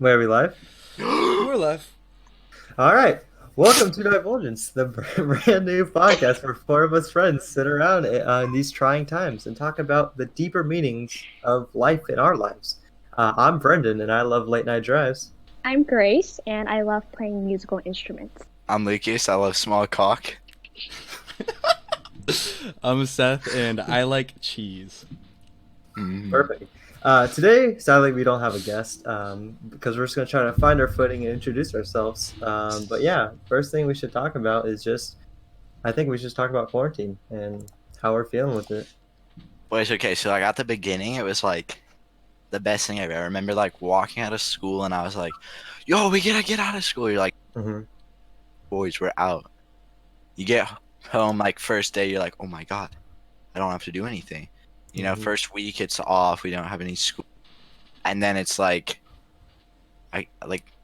Where we live? We're live. All right. Welcome to Divulgence, the brand new podcast where four of us friends sit around in these trying times and talk about the deeper meanings of life in our lives. I'm Brendan, and I love late night drives. I'm Grace, and I love playing musical instruments. I'm Lucas. I love small cock. I'm Seth, and I like cheese. Perfect. Today, sadly, we don't have a guest because we're just going to try to find our footing and introduce ourselves. But yeah, first thing we should talk about is I think we should talk about quarantine and how we're feeling with it. Boys, okay, so like at the beginning, it was like the best thing ever. I remember like walking out of school and I was like, yo, we gotta get out of school. You're like, Mm-hmm. boys, we're out. You get home like first day, you're like, oh my God, I don't have to do anything. You know, Mhm. first week it's off, we don't have any school. And then it's like,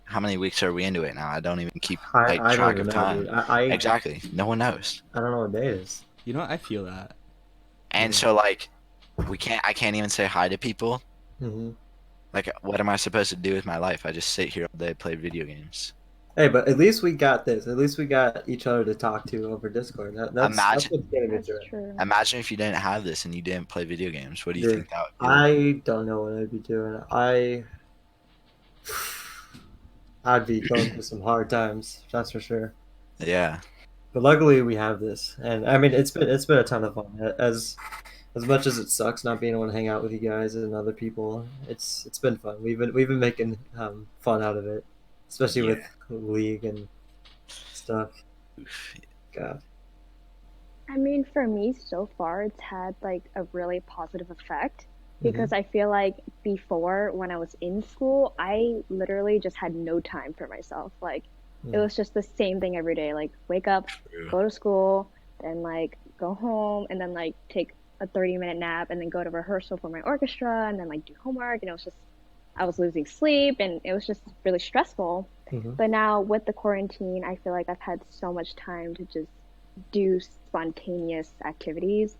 how many weeks are we into it now? I don't even keep like I don't track even of know, time. dude. I Exactly. No one knows. I don't know what day it is. You know what? I feel that. And Yeah. so like, I can't even say hi to people. Mm-hmm. Like, what am I supposed to do with my life? I just sit here all day, play video games. Hey, but at least we got this. At least we got each other to talk to over Discord. That's Imagine, what's getting me That's through it. true. imagine if you didn't have this and you didn't play video games. What do you Dude, think that would be like? I don't know what I'd be doing. I'd be going through some hard times, that's for sure. Yeah, But luckily we have this, and I mean it's been a ton of fun. As much as it sucks not being able to hang out with you guys and other people, it's been fun. We've been making fun out of it, especially yeah. with League and stuff. God. I mean, for me, so far, it's had like a really positive effect because Mhm. I feel like before, when I was in school, I literally just had no time for myself. Like, it Mm. was just the same thing every day. Like, wake up, True. go to school, then like go home, and then like take a 30-minute nap, and then go to rehearsal for my orchestra, and then like do homework. And it was just, I was losing sleep, and it was just really stressful. Mhm. But now with the quarantine, I feel like I've had so much time to just do spontaneous activities.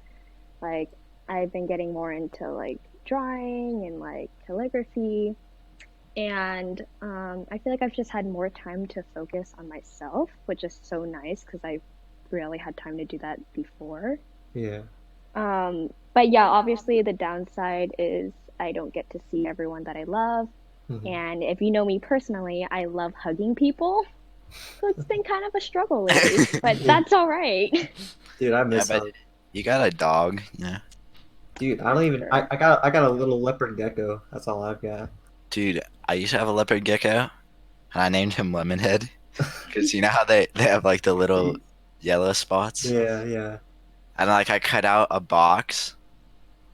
Like I've been getting more into like drawing and like calligraphy, and I feel like I've just had more time to focus on myself, which is so nice because I really had time to do that before. Yeah. But yeah, obviously the downside is I don't get to see everyone that I love. Mhm. And if you know me personally, I love hugging people. So it's been kind of a struggle lately, but that's all right. Dude, I Yeah, miss but you got a dog, yeah. Dude, I don't That's even. true. I got a little leopard gecko. That's all I've got. Dude, I used to have a leopard gecko, and I named him Lemonhead, because you know how they have like the little yellow spots? Yeah, yeah. And like I cut out a box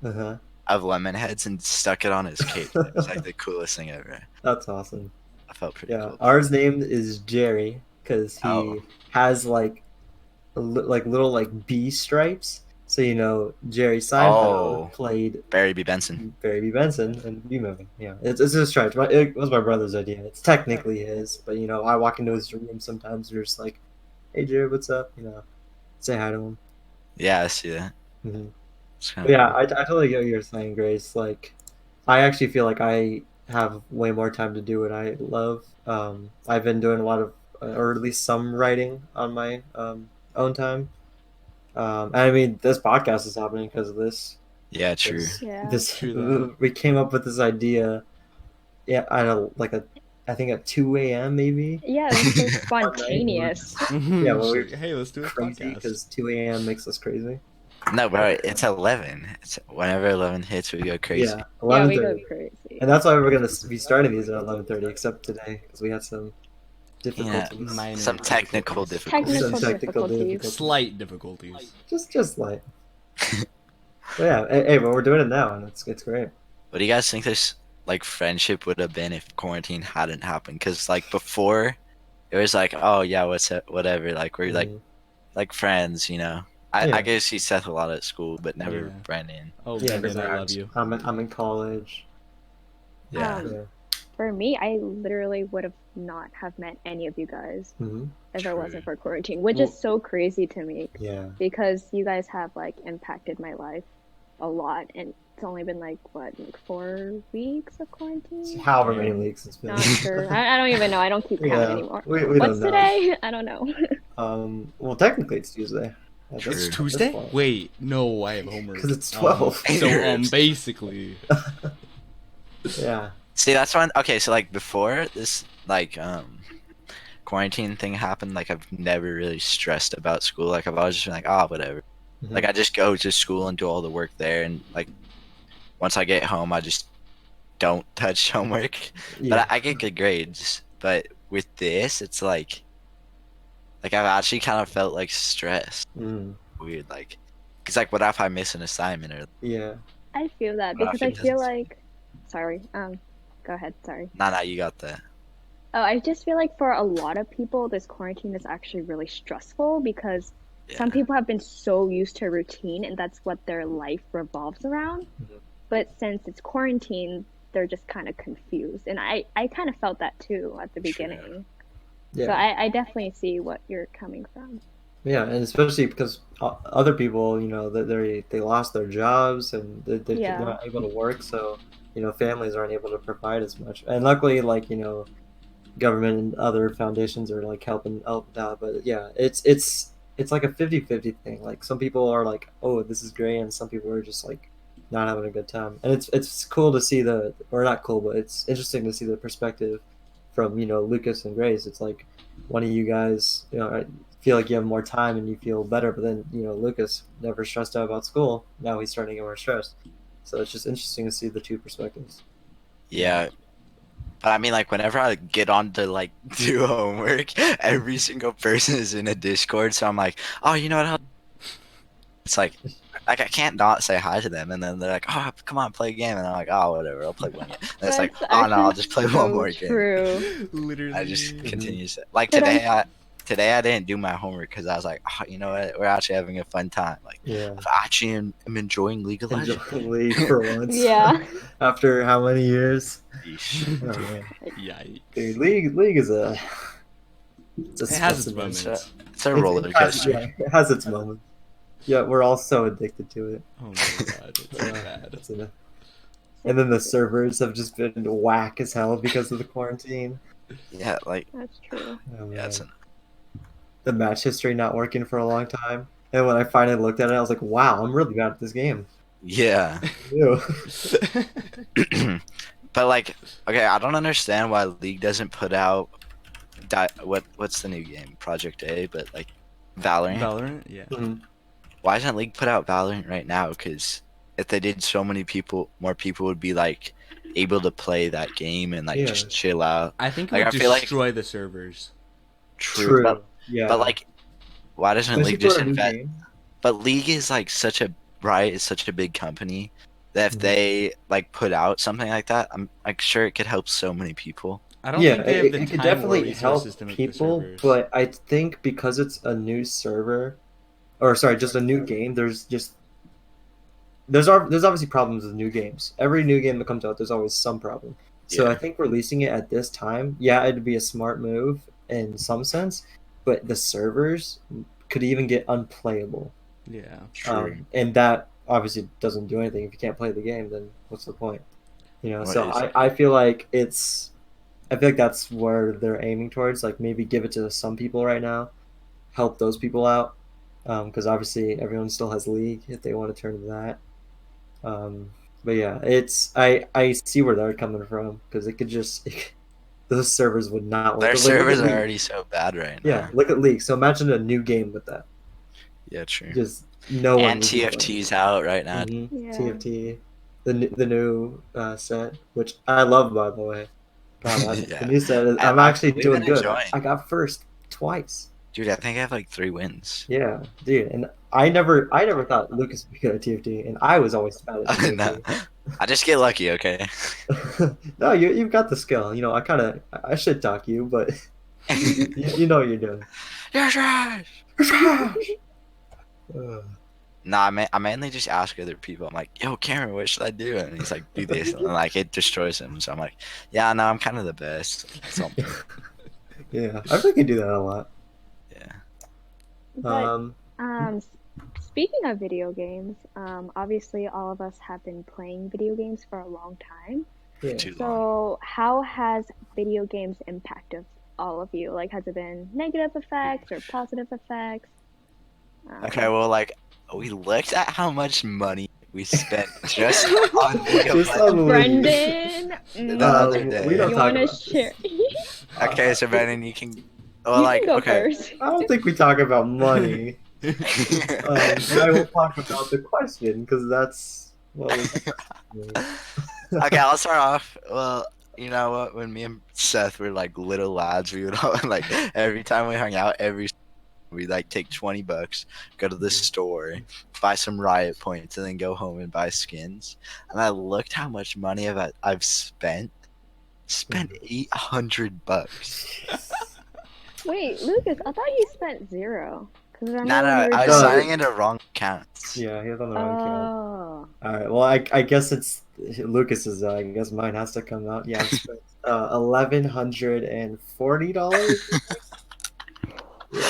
Uh of lemon heads and stuck it on his cage. It was like huh. the coolest thing ever. That's awesome. I felt pretty Yeah, cool. ours name is Jerry because Oh, he has like like little like bee stripes. So Jerry Seinfeld oh, played Barry B. Benson. Barry B. Benson and B movie. Yeah, it's his stripes. It was my brother's idea. It's technically his, but I walk into his room sometimes and you're just like, "Hey, Jerry, what's up?" Say hi to him. Yeah, I see that. Hmm. It's kind But of yeah, cool. I totally get what you're saying, Grace. Like, I actually feel like I have way more time to do what I love. I've been doing a lot of, or at least some writing on my own time. And I mean, this podcast is happening because of this. Yeah, true. Because Yeah. this, True that. we came up with this idea. Yeah, I think at 2 a.m. maybe Yeah, it was so one night. And we were spontaneous. just, yeah, well, we were Like, just hey, let's do a crazy podcast. because 2 a.m. makes us crazy. No, bro, it's 11. It's whenever 11 hits, we go crazy. Yeah, Yeah, we go 11:30. crazy. And that's why we're gonna be starting these at 11:30, except today because we had some Yeah, difficulties. Minor some technical difficulties. Some Technical technical difficulties. difficulties. Slight difficulties. Just like. But yeah, hey, but we're doing it now, and it's great. What do you guys think this like friendship would have been if quarantine hadn't happened? Because like before, it was like, oh yeah, what's up, whatever. Like we're Mhm. like friends, you know. I Yeah, guess see Seth a lot at school, but never Yeah. Brendan. Oh, yeah, because Brendan, I love you. I'm in college. Yeah. Yeah. For me, I literally would have not have met any of you guys Hmm. if it True. wasn't for quarantine, which Well, is so crazy to me yeah. because you guys have like impacted my life a lot, and it's only been like what, like 4 weeks of quarantine? However many weeks it's been. Not sure. I don't even know. I don't keep count Yeah, anymore. we What's don't know. today? I don't know. Well, technically it's Tuesday. True. It's Tuesday? Wait, no, I have homework. Because it's 12. So basically, Yeah. See, that's when. Okay, so like before this, like quarantine thing happened, like I've never really stressed about school. Like I've always just been like, oh, whatever. Mhm. Like I just go to school and do all the work there, and like once I get home, I just don't touch homework. Yeah. But I get good grades. But with this, it's like I've actually kind of felt like stressed. Mm, Weird, like, cause like, what if I miss an assignment or? yeah. I feel that What if because I it feel doesn't- like, sorry, go ahead, sorry. Nah, you got that. Oh, I just feel like for a lot of people, this quarantine is actually really stressful because Yeah. some people have been so used to a routine and that's what their life revolves around. Mhm. But since it's quarantine, they're just kind of confused. And I kind of felt that too at the True. beginning. Yeah. So I definitely see what you're coming from. Yeah, and especially because other people, that they lost their jobs and they're Yeah. not able to work, so families aren't able to provide as much. And luckily, like government and other foundations are like helping out. But yeah, it's like a 50-50 thing. Like some people are like, oh, this is great, and some people are just like not having a good time. And it's cool to see or not cool, but it's interesting to see the perspective from Lucas and Grace. It's like one of you guys, feel like you have more time and you feel better, but then Lucas never stressed out about school. Now he's starting to get more stressed. So it's just interesting to see the two perspectives. Yeah. But I mean, like, whenever I get on to like do homework, every single person is in a Discord. So I'm like, oh, you know what? It's like I can't not say hi to them, and then they're like, oh, come on, play a game, and I'm like, oh, whatever, I'll play one game. And it's like, That's oh no, I'll actually just play so one more game. true. literally. I just Mhm. continue to like But today I didn't do my homework because I was like, oh, you know what? We're actually having a fun time. Like, Yeah. I actually am enjoying League of Enjoy Legends. the league for once. Yeah. After how many years? Yeesh. Oh man, Yikes. dude, league is it's a It has its specimen. moments. It's a roller It has, coaster. yeah, it has its moments. Yeah, we're all so addicted to it. Oh my god, it's so bad. It's and then the servers have just been whack as hell because of the quarantine. Yeah, like That's true. Oh, yeah, it's man. The match history not working for a long time. And when I finally looked at it, I was like, wow, I'm really bad at this game. yeah. Ew. But like, okay, I don't understand why League doesn't put out what's the new game, Project A, but like Valorant. Valorant, yeah. Mhm. Why doesn't League put out Valorant right now? Because if they did, so many more people would be like able to play that game and like Yeah. just chill out. I think it Like, would I feel like- destroy the servers. True. Yeah. But like, why doesn't especially League just for a new invest? game. But League is like such a big company that if Mhm. they like put out something like that, I'm like sure it could help so many people. I don't Yeah, think they have the it could time or definitely help resources to make people, the servers. but I think because it's a new server, or sorry, just a new game, there's obviously problems with new games. Every new game that comes out, there's always some problem. So Yeah. I think releasing it at this time, yeah, it'd be a smart move in some sense, but the servers could even get unplayable. Yeah. True. And that obviously doesn't do anything. If you can't play the game, then what's the point? What So is it? I feel like that's where they're aiming towards. Like maybe give it to some people right now, help those people out, because obviously everyone still has League if they want to turn to that. But yeah, I see where they're coming from because it could just those servers would not work. Their Look at servers are League. already so bad right now. Yeah, look at League. So imagine a new game with that. Yeah, true. Just no one. And would be playing. TFT's out right now. Yeah. TFT, the new set, which I love, by the way. God, Yeah. the new set. And I'm actually we've doing been good. enjoying. I got first twice. Dude, I think I have like 3 wins. Yeah, dude, and I never thought Lucas would be good at TFT, and I was always bad at No, TFT. I just get lucky, okay? No, you've got the skill. I should talk you, but you know what you're doing. You're trash! Ugh. Nah, I mainly just ask other people. I'm like, yo, Cameron, what should I do? And he's like, do this. And like, it destroys him. So I'm like, yeah, no, I'm kind of the best. Something. Yeah, I think you do that a lot. Yeah. But Um, speaking of video games, obviously all of us have been playing video games for a long time. Yeah. Too long. So, how has video games impacted all of you? Like, has it been negative effects or positive effects? Okay, well, like, we looked at how much money we spent just on League of Just on Legends Brendan, the other we don't day. you talk want to about share? this. Okay, so Brennan, you can. Well, You like, can go okay. first. I don't think we talk about money. And I will talk about the question because that's what was. Okay, I'll start off. Well, you know what? When me and Seth were like little lads, we would all like every time we hung out, we'd like take $20, go to the store, buy some riot points, and then go home and buy skins. And I looked how much money I've spent. Spent $800. Wait, Lucas, I thought you spent zero. Because No, remember when we were I was No, signing into wrong accounts. Yeah, he was on the wrong count. Oh. All right. Well, I guess it's Lucas's. I guess mine has to come out. Yeah, I spent $1,140. Yeah.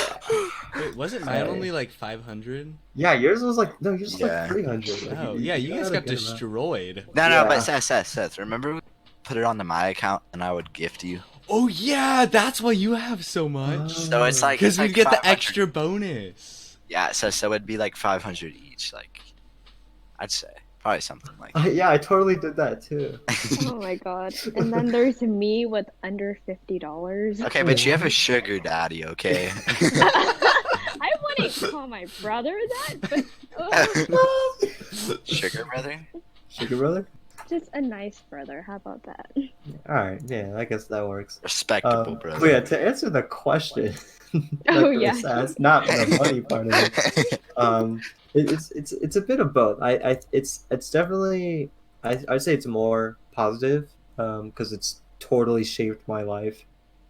Wait, wasn't mine only like 500? Yeah, yours was like no, yours was Yeah. like 300. Like, Oh, yeah, you guys had a got good amount. destroyed. No, Yeah. but Seth, remember we put it onto my account and I would gift you? Oh, yeah, that's why you have so much. So it's like Because we like get the 500. extra bonus. Yeah, so it'd be like 500 each. Like, I'd say probably something like. Yeah, I totally did that too. Oh my god. And then there's me with under $50. Okay, but you have a sugar daddy, okay? I wouldn't call my brother that, but Sugar brother? Sugar brother. just a nice brother. How about that? All right. Yeah, I guess that works. Respectable brother. But yeah, to answer the question, Oh, that yeah. Chris asked, not the money part of it. It's a bit of both. It's definitely I'd say it's more positive because it's totally shaped my life.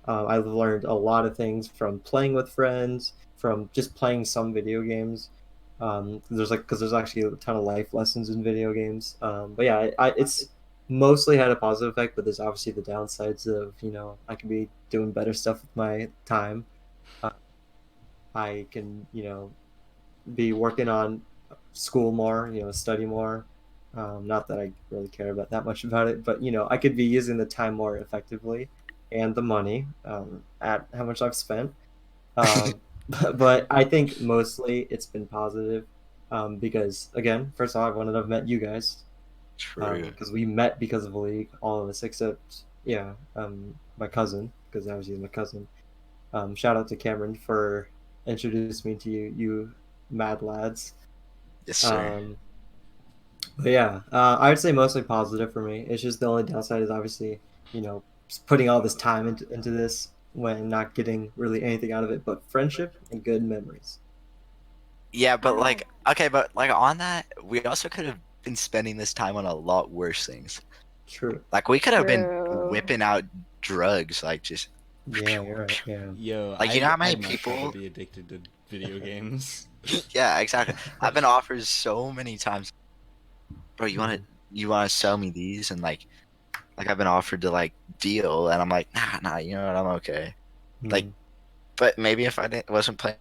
I've learned a lot of things from playing with friends, from just playing some video games. Because there's actually a ton of life lessons in video games. But yeah, it's mostly had a positive effect, but there's obviously the downsides of I could be doing better stuff with my time. I can be working on school more, study more. Not that I really care about that much about it, but I could be using the time more effectively and the money at how much I've spent. But I think mostly it's been positive because again, first of all, I wanted to have met you guys True. because we met because of the league, all of us except my cousin because obviously he's my cousin. Shout out to Cameron for introducing me to you mad lads. Yes, sir. But yeah, I would say mostly positive for me. It's just the only downside is obviously, just putting all this time into this when not getting really anything out of it but friendship and good memories. Yeah, but like, okay, but like on that, we also could have been spending this time on a lot worse things. True. Like we could have been True. whipping out drugs, like just. Yeah, you're right. Yeah. Yo, Like, you know how many I'd much rather people- be addicted to video games. Yeah, exactly. I've been offered so many times, bro. You want to sell me these, and like I've been offered to like deal, and I'm like, nah. You know what? I'm okay. Like, but maybe if wasn't playing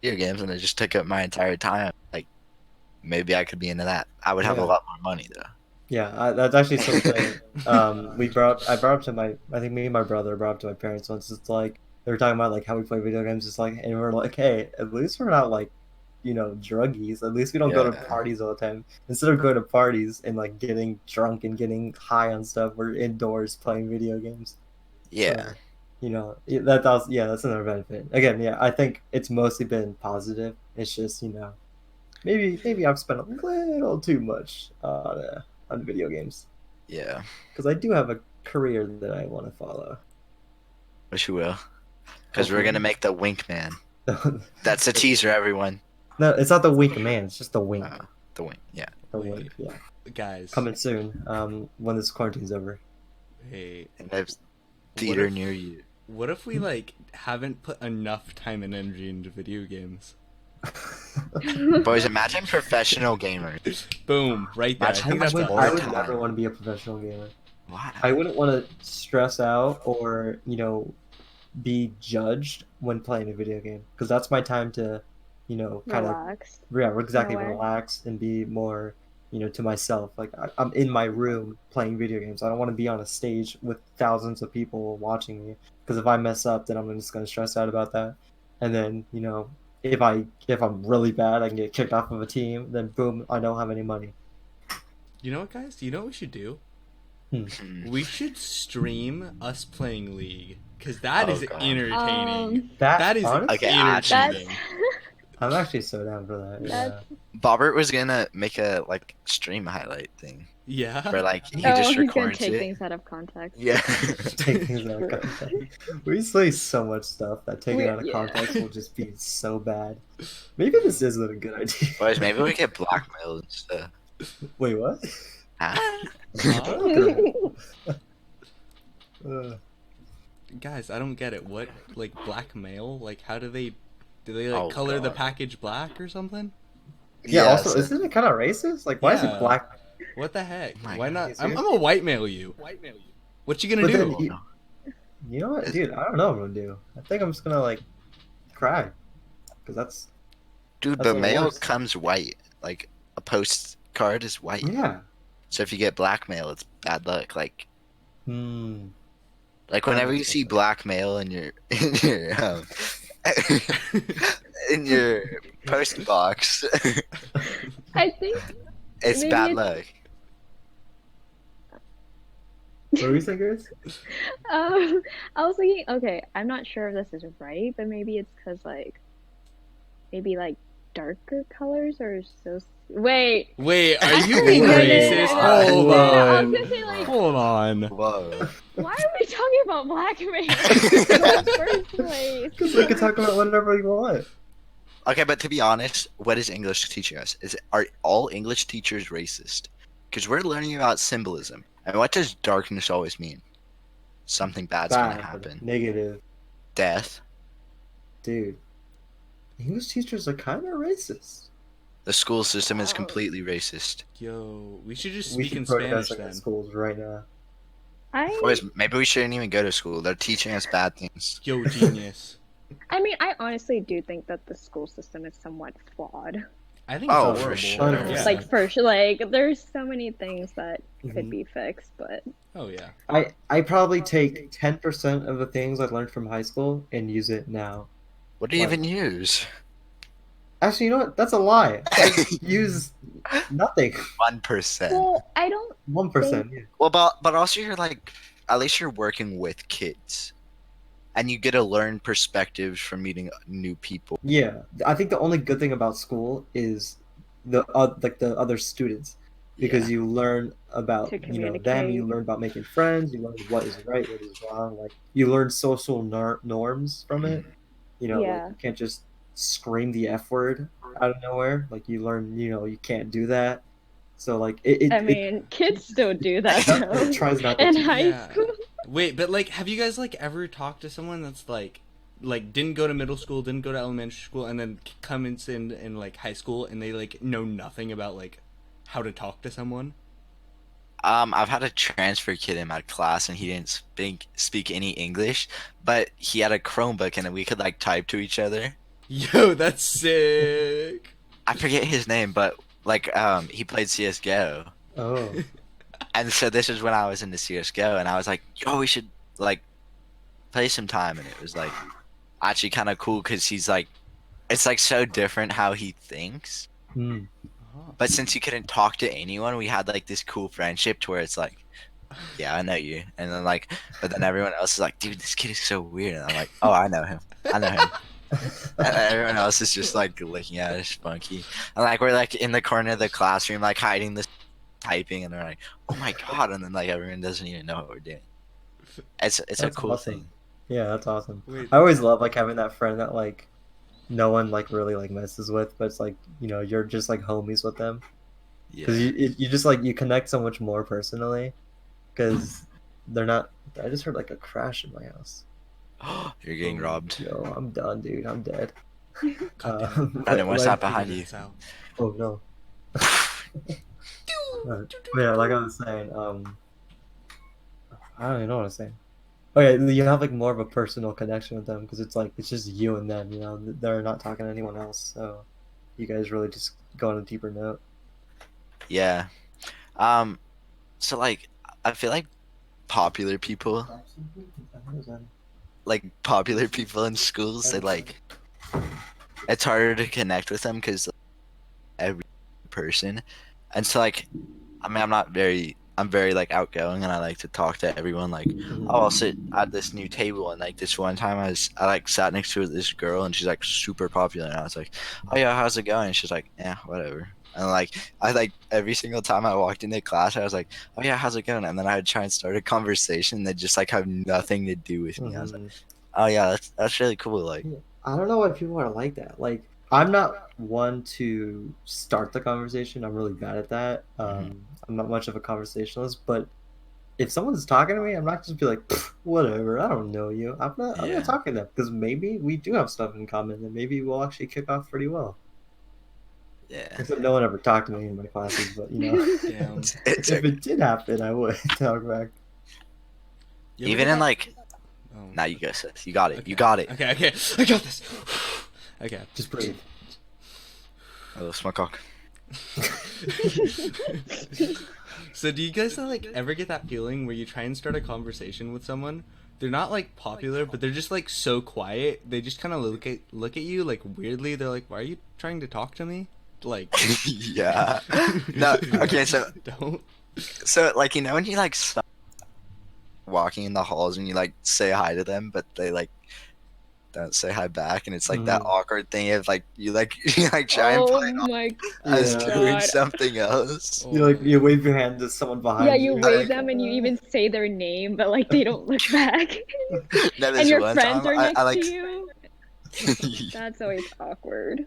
video games and it just took up my entire time, like maybe I could be into that. I would have Yeah. a lot more money though. Yeah, that's actually something I brought up to I think me and my brother brought up to my parents once. It's like they were talking about like how we play video games. It's like, and we're like, hey, at least we're not like, druggies. At least we don't go to Yeah. parties all the time. Instead of going to parties and like getting drunk and getting high on stuff, we're indoors playing video games. Yeah. So, that's another benefit. Again, yeah, I think it's mostly been positive. It's just maybe I've spent a little too much on video games Yeah. because I do have a career that I want to follow. Wish you will. Because we're Hopefully. gonna make the Wink Man. No, That's a teaser, everyone. it's not the wink man. It's just the wink. The Wink. Yeah. The Wait. wink. Yeah, Guys, coming soon. When this quarantine's over. hey, And there's theater if- near you. what if we like haven't put enough time and energy into video games? Boys, imagine professional gamers. Boom, right there. I Imagine think how that's much a more I would time. never want to be a professional gamer. Why? I wouldn't want to stress out or be judged when playing a video game because that's my time to you know, kind of Relax. exactly way. relax and be more, you know, to myself. Like I'm in my room playing video games. I don't want to be on a stage with thousands of people watching me, because if I mess up, then I'm just gonna stress out about that. And then, you know, if I'm really bad, I can get kicked off of a team. Then boom, I don't have any money. You know what, guys? You know what we should do? Hmm. We should stream us playing League, because that Oh, is God. entertaining. That That is honestly, Okay, actually, That's entertaining. I'm actually so down for that. Yeah. that's Bobbert was gonna make a like stream highlight thing Yeah. where like he oh, just he's gonna records take it. things out of context. Yeah. Take things out of True. context. We say so much stuff that taken out of Yeah. context will just be so bad. Maybe this isn't a good idea. Boys, maybe we get blackmailed and stuff. Wait, what? Huh? Uh, Guys, I don't get it. What, like, blackmail? Like, how do they like Oh, color the God. package black or something? yeah. Also, so- isn't it kind of racist? Like, why is Yeah. it black? What the heck? Oh my Why God, not? he's I'm serious? gonna white mail you. What you gonna But do? then you know what, dude? I don't know what I'm gonna do. I think I'm just gonna like cry, because Dude, That's but the mail worst. comes white. Like a postcard is white. yeah. So if you get blackmail, it's bad luck. Like Hmm. whenever you makes see sense. blackmail in your in your post box, I think it's Maybe bad it's- luck. What were you saying, Grace? I was thinking, okay, I'm not sure if this is right, but maybe it's because maybe like darker colors are so. Wait, Wait, are you Actually, being no, no, no, racist? no, no. Hold No, no, I was on. gonna say, like- Hold on. Whoa. why are we talking about blackmail in the first place? Because we can talk about whatever we want. Okay, but to be honest, what is English teaching us? Are all English teachers racist? Because we're learning about symbolism. And what does darkness always mean? Something bad's gonna Bad, happen. negative, Death. dude. English teachers are kind of racist. The school system is Oh. completely racist. Yo, we should just We speak should in protest Spanish in then. schools right now. Boys, maybe we shouldn't even go to school. They're teaching us bad things. Yo, genius. I mean, I honestly do think that the school system is somewhat flawed. I think Oh, it's for horrible. sure. Yeah. Like, first, like, there's so many things that could Mhm. be fixed, but Oh yeah. I probably take 10% of the things I learned from high school and use it now. What do you What? even use? Actually, you know what? That's a lie. I use nothing. 1%. well, I don't. 1%. Yeah. Well, but also you're like, at least you're working with kids, and you get to learn perspectives from meeting new people. Yeah, I think the only good thing about school is the like the other students, because Yeah. you learn about To them. You communicate. learn about making friends. You learn what is right, what is wrong. Like you learn social norms from it. You know, Yeah. like you can't just scream the F word out of nowhere. Like you learn, you know, you can't do that. So like I mean, kids still do that it though. tries not to In teach. high Yeah. school. Wait, but like, have you guys like ever talked to someone that's like didn't go to middle school, didn't go to elementary school, and then comes in like high school, and they like know nothing about like how to talk to someone? I've had a transfer kid in my class, and he didn't speak any English, but he had a Chromebook, and we could like type to each other. Yo, that's sick. I forget his name, but like he played CS:GO, Oh, and so this is when I was into CS:GO, and I was like, "Yo, we should like play some time," and it was like actually kind of cool because he's like, it's like so different how he thinks. hmm. But since you couldn't talk to anyone, we had like this cool friendship to where it's like, yeah, I know you, and then like, but then everyone else is like, dude, this kid is so weird, and I'm like, oh, I know him, I know him. And everyone else is just like looking at us funky, and like we're like in the corner of the classroom, like hiding this typing, and they're like, oh my god, and then like everyone doesn't even know what we're doing. It's a That's cool awesome. thing. Yeah, that's awesome. Wait. I always love like having that friend that like no one like really like messes with, but it's like, you know, you're just like homies with them, because Yeah. you just like you connect so much more personally, because they're not. I just heard like a crash in my house. You're getting robbed. Yo, I'm done, dude. I'm dead. God damn it. Brandon, what's like, that behind you? It's out. Oh no. But yeah, like I was saying, I don't even know what I was saying. Okay, you have like more of a personal connection with them because it's like it's just you and them. You know, they're not talking to anyone else, so you guys really just go on a deeper note. Yeah. So like I feel like popular people in schools, they like it's harder to connect with them because every person, and so like I mean I'm very like outgoing and I like to talk to everyone. Like, oh, I'll sit at this new table, and like this one time I like sat next to this girl and she's like super popular, and I was like, oh yeah, how's it going? And she's like, yeah, whatever. And like I like every single time I walked into class, I was like, oh yeah, how's it going? And then I would try and start a conversation that just like have nothing to do with me. I was like, Hmm. oh yeah, that's really cool. Like, Yeah. I don't know why people are like that. Like, I'm not one to start the conversation. I'm really bad at that. mhm. I'm not much of a conversationalist, but if someone's talking to me, I'm not just be like, "Pfft, whatever. I don't know you. I'm not Yeah, talking to them because maybe we do have stuff in common, and maybe we'll actually kick off pretty well. yeah. Except no one ever talked to me in my classes, but you know, Damn. It's if it did happen, I would talk back. You ever even get in that? like, Oh. now you go, sis. You got it. You Okay. got it. Okay. Okay. I got this. Okay. Just breathe. Oh, smoke cock. So do you guys like ever get that feeling where you try and start a conversation with someone? They're not like popular, but they're just like so quiet. They just kind of look at you like weirdly. They're like, "Why are you trying to talk to me?" Like, Yeah. No. Okay. don't. So like when you like stop walking in the halls and you like say hi to them, but they like don't say hi back, and it's like that Mhm. awkward thing of like you like you like try and Oh play my as Yeah. doing God. something else. You like you wave your hand to someone Yeah, behind you you. wave Like, them and you even say their name, but like they don't look back. No, And this your one friends time are I next to like you. That's always awkward.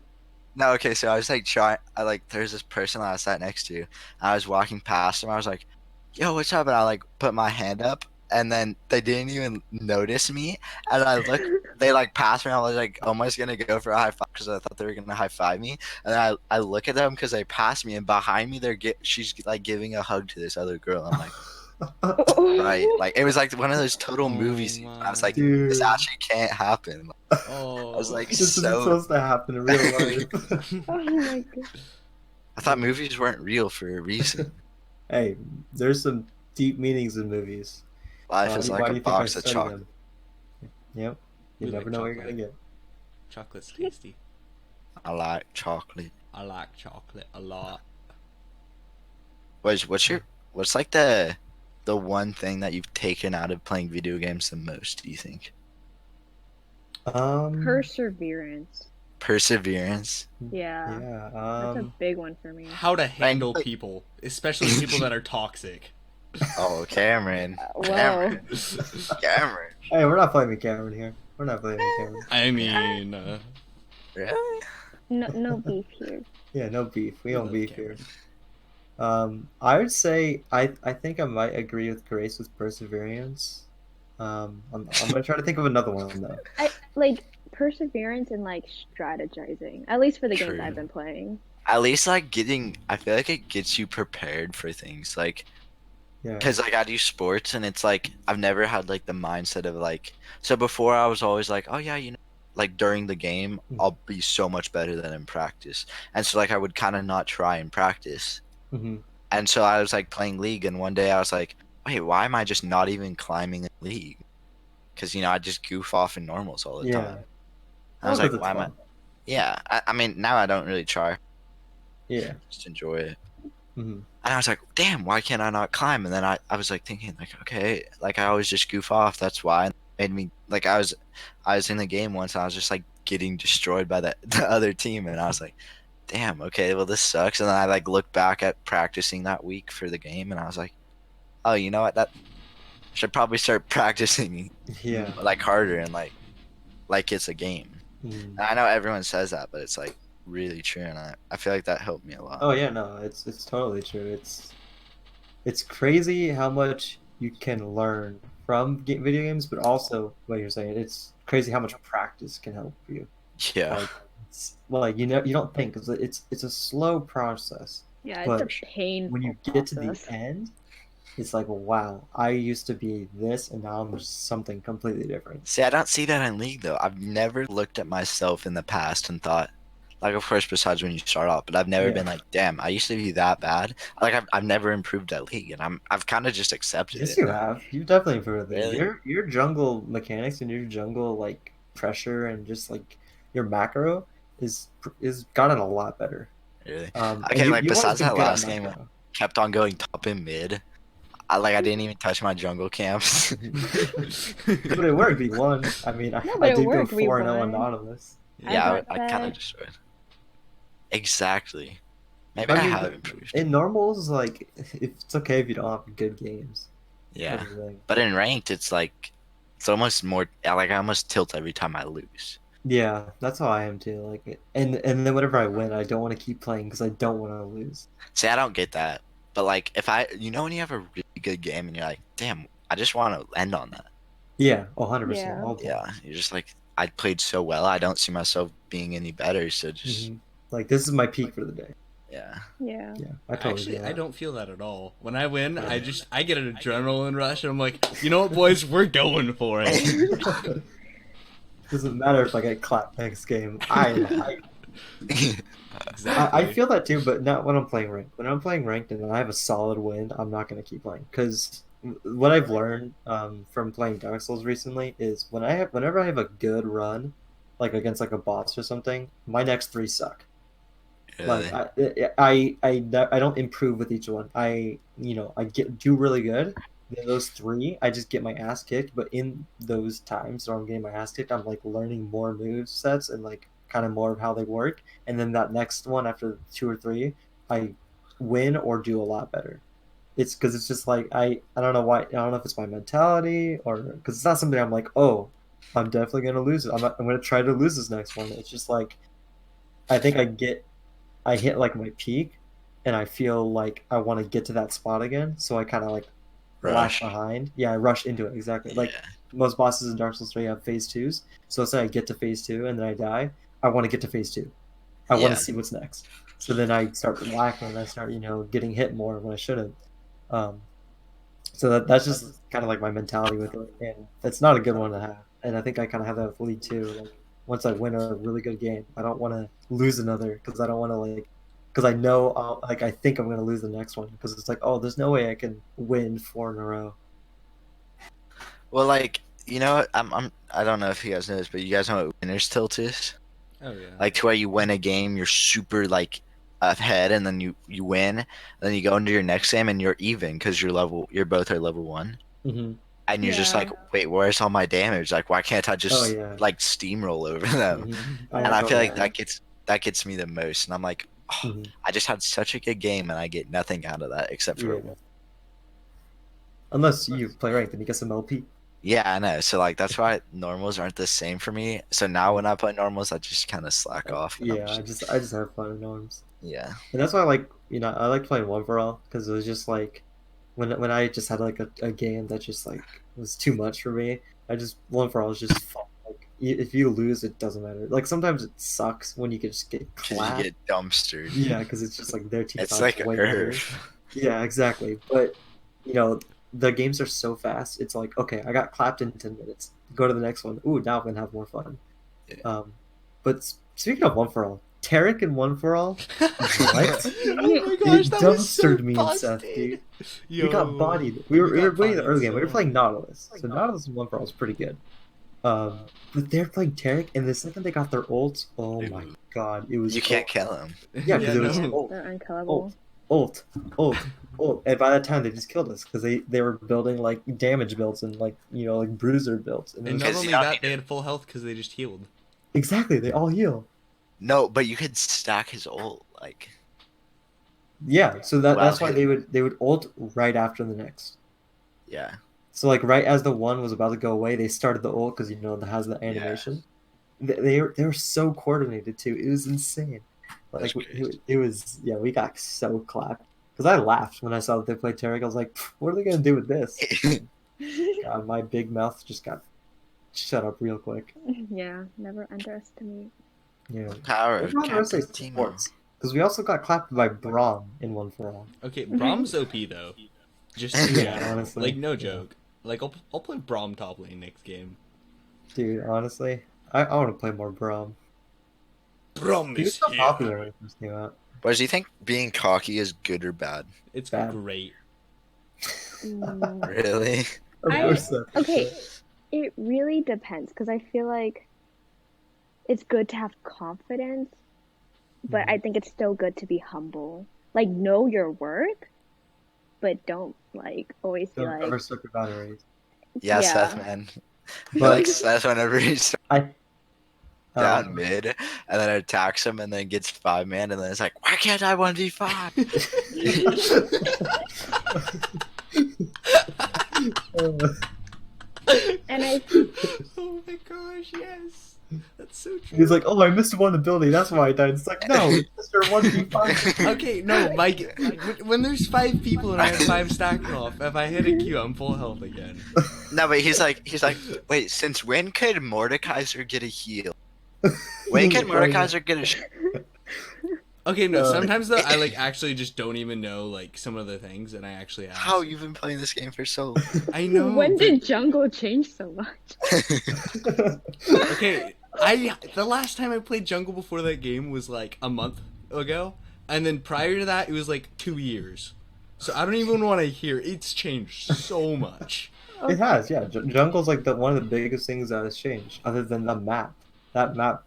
no, okay, so I was like trying. I like there's this person that I sat next to. I was walking past him. I was like, "Yo, what's up?" And I like put my hand up, and then they didn't even notice me. And I look, they like passed me. I was like almost gonna go for a high five because I thought they were gonna high five me. And then I look at them because they passed me, and behind me she's like giving a hug to this other girl. I'm like, right, like it was like one of those total movie Oh scenes. I was my. like, this dude, actually can't happen. I was Oh. like, this isn't so supposed to happen in real life. Oh my God. I thought movies weren't real for a reason. Hey, there's some deep meanings in movies. Life is Why like a do you think I box of study chocolate. them? Yep. You We never like know what you're gonna chocolate. get. Chocolate's tasty. I like chocolate. I like chocolate a lot. What's like the one thing that you've taken out of playing video games the most, do you think? Um, Perseverance. Perseverance. Yeah, yeah. that's a big one for me. How to handle Like- people, especially people that are toxic. Oh, Cameron. Whoa. Cameron. Cameron. Hey, we're not blaming Cameron here. We're not blaming Cameron. I mean, Really? No beef here. Yeah, no beef. We we don't love beef Cameron. here. I would say I think I might agree with Grace with perseverance. I'm gonna try to think of another one though. I like perseverance and like strategizing. At least for the games True. I've been playing. At least like I feel like it gets you prepared for things. Like, Yeah. because like I do sports and it's like I've never had like the mindset of like, so before I was always like, oh yeah, like during the game I'll be so much better than in practice, and so like I would kind of not try in practice, Hmm. and so I was like playing league, and one day I was like, wait, why am I just not even climbing in league? Because I just goof off in normals all the Yeah. time. I was Oh, like, that's why am I? fun. Yeah, I mean now I don't really try, Yeah. just enjoy it. Hmm. And I was like, damn, why can't I not climb? And then I was like thinking like, okay, like I always just goof off. That's why. And it made me like I was in the game once and I was just like getting destroyed by the other team, and I was like, damn, okay, well this sucks. And then I like looked back at practicing that week for the game, and I was like, oh, you know what? That should probably start practicing Yeah. like harder and like it's a game. Mhm. And I know everyone says that, but it's like really true, and I feel like that helped me a lot. Oh yeah, no, it's totally true. It's crazy how much you can learn from video games, but also what you're saying, it's crazy how much practice can help you. Yeah. Like, you don't think 'cause it's a slow process, Yeah, it's a but painful when you get to the process. end, it's like, wow, I used to be this and now I'm just something completely different. See, I don't see that in League though. I've never looked at myself in the past and thought, like, of course, besides when you start off, but I've never Yeah. been like, damn, I used to be that bad. Like, I've never improved at League, and I've kind of just accepted Yes, it you now. have. You've definitely improved it. Really? Your jungle mechanics and your jungle like pressure and just like your macro is gotten a lot better. Really? And Okay, like you've always besides been that good at last game, macro. kept on going top and mid. I didn't even touch my jungle camps. But it worked. We won. I mean, No, I but it did go worked. We 4-0 on won. Nautilus. I Yeah, got I kind of that. destroyed. Exactly. Maybe I I mean, have improved. in normals, like it's okay if you don't have good games. Yeah, That's the thing. but in ranked, it's like it's almost more like I almost tilt every time I lose. Yeah, that's how I am too. Like, and then whenever I win, I don't want to keep playing because I don't want to lose. See, I don't get that. But like, if when you have a really good game and you're like, damn, I just want to end on that. Yeah, 100% Yeah. all the time. Yeah, you're just like, I played so well. I don't see myself being any better. So just Like this is my peak for the day. yeah, Yeah. Yeah, I totally Actually, do I that. don't feel that at all. When I win, Yeah. I get an adrenaline rush, and I'm like, you know what, boys, we're going for it. Doesn't matter if I get clapped next game. I Exactly. feel that too, but not when I'm playing ranked. When I'm playing ranked and I have a solid win, I'm not going to keep playing because what I've learned from playing Dark Souls recently is whenever I have a good run, like against like a boss or something, my next three suck. Like really. I don't improve with each one. I do really good. Then those three, I just get my ass kicked. But in those times where I'm getting my ass kicked, I'm like learning more move sets and like kind of more of how they work. And then that next one after two or three, I win or do a lot better. It's because it's just like I don't know why. I don't know if it's my mentality or because it's not something I'm like, oh, I'm definitely gonna lose it. I'm gonna try to lose this next one. It's just like I think I hit like my peak and I feel like I want to get to that spot again. So I kind of like lag Rush. behind. Yeah, I rush into it exactly. Like Yeah. most bosses in Dark Souls 3 have phase twos. So let's say I get to phase two and then I die. I want to get to phase two. I want Yeah. to see what's next. So then I start lacking and I start, getting hit more when I shouldn't. Um, so that's just kind of like my mentality with it. And that's not a good one to have. And I think I kind of have that with League too. Like once I win a really good game, I don't want to lose another because I don't want to because I know like I think I'm going to lose the next one because it's like, oh, there's no way I can win four in a row. Well, like what? I don't know if you guys know this, but you guys know what winner's tilt is? Oh yeah. Like to where you win a game, you're super like ahead, and then you win, and then you go into your next game and you're even because you're both are level 1, Hmm. and you're just like, Yeah. wait, where's all my damage? Like, why can't I Oh just yeah. like steamroll over them? I And I feel totally. like that gets me the most, and I'm like, oh, Mhm. I just had such a good game, and I get nothing out of that except for Yeah. Unless you play ranked, then you get some LP. yeah, I know. So like that's why normals aren't the same for me. So now when I play normals, I just kind of slack off, and I'm Yeah, just I just have fun in norms. yeah. And that's why I like playing one for all because it was just like when I just had like a game that just like was too much for me. I just one for all is just fun. Like if you lose, it doesn't matter. Like sometimes it sucks when you can just get Because you clapped. get dumpstered. Yeah, because it's just like their team It's sounds like way better. Earth. Yeah, exactly. But you know the games are so fast. It's like okay, I got clapped in 10 minutes. Go to the next one. Ooh, now I'm gonna have more fun. Yeah. Um, but speaking of one for all, Tarek and one for all. What? Oh my gosh, It that was so dumpstered me and Seth, busted. dude. We got Yo, bodied. We were got playing the bodied early game. We were so playing hard. Nautilus. So Nautilus and one for all was pretty good. But they're playing Tarek, and the second they got their ult, oh my god, it was You can't kill him. yeah, Yeah, because it was no. ult, They're unkillable. ult, ult, ult, ult, and by that time they just killed us because they were building like damage builds and like like bruiser builds, and it And was not Because you only don't that, need they had full health because they just healed. exactly they all heal. no, but you could stack his ult like Yeah, so while that's why hitting. they would ult right after the next. Yeah, So like right as the one was about to go away, they started the ult because that has the yeah, animation. They were so coordinated too. It was insane. that's Like crazy. it was yeah. We got so clapped because I laughed when I saw that they played Tarek. I was like, what are they gonna do with this? God, my big mouth just got shut up real quick. Yeah, never underestimate. Yeah. Power Let's of not say Captain Timo. supports because we also got clapped by Braum in one for all. Okay, Brahm's OP though. Just Yeah, honestly. like no Yeah. joke. Like I'll play Braum top lane next game. Dude, honestly, I want to play more Braum. Braum He was is so here. popular when he first came out. But do you think being cocky is good or bad? It's Bad. great. Mm, Really? Of I- course, so. okay, it really depends because I feel like it's good to have confidence, but I think it's still good to be humble. Like, know your worth, but don't like always be Don't like, overstep your boundaries. Yeah, Yeah. Seth, man. But But like Seth, whenever he's I down mid, and then attacks him, and then gets 5-man, and then it's like, why can't I 1v5? and I Oh my gosh, yes. That's so true. He's like, oh, I missed one ability. That's why I died. It's like, no, it's just your 1v5. Okay, no, Mike. When there's 5 people and I have 5 stacking off, if I hit a Q, I'm full health again. No, but he's like, wait, since when could Mordekaiser get a heal? When can Mordekaiser get a? Okay, no. Sometimes though, I like actually just don't even know like some of the things, and I actually ask. How you've been playing this game for so long? I know. when but- did jungle change so much? Okay, the last time I played jungle before that game was like a month ago, and then prior to that it was like 2 years. So I don't even want to hear. It's changed so much. It has, yeah. Jungle's like one of the biggest things that has changed, other than the map. That map.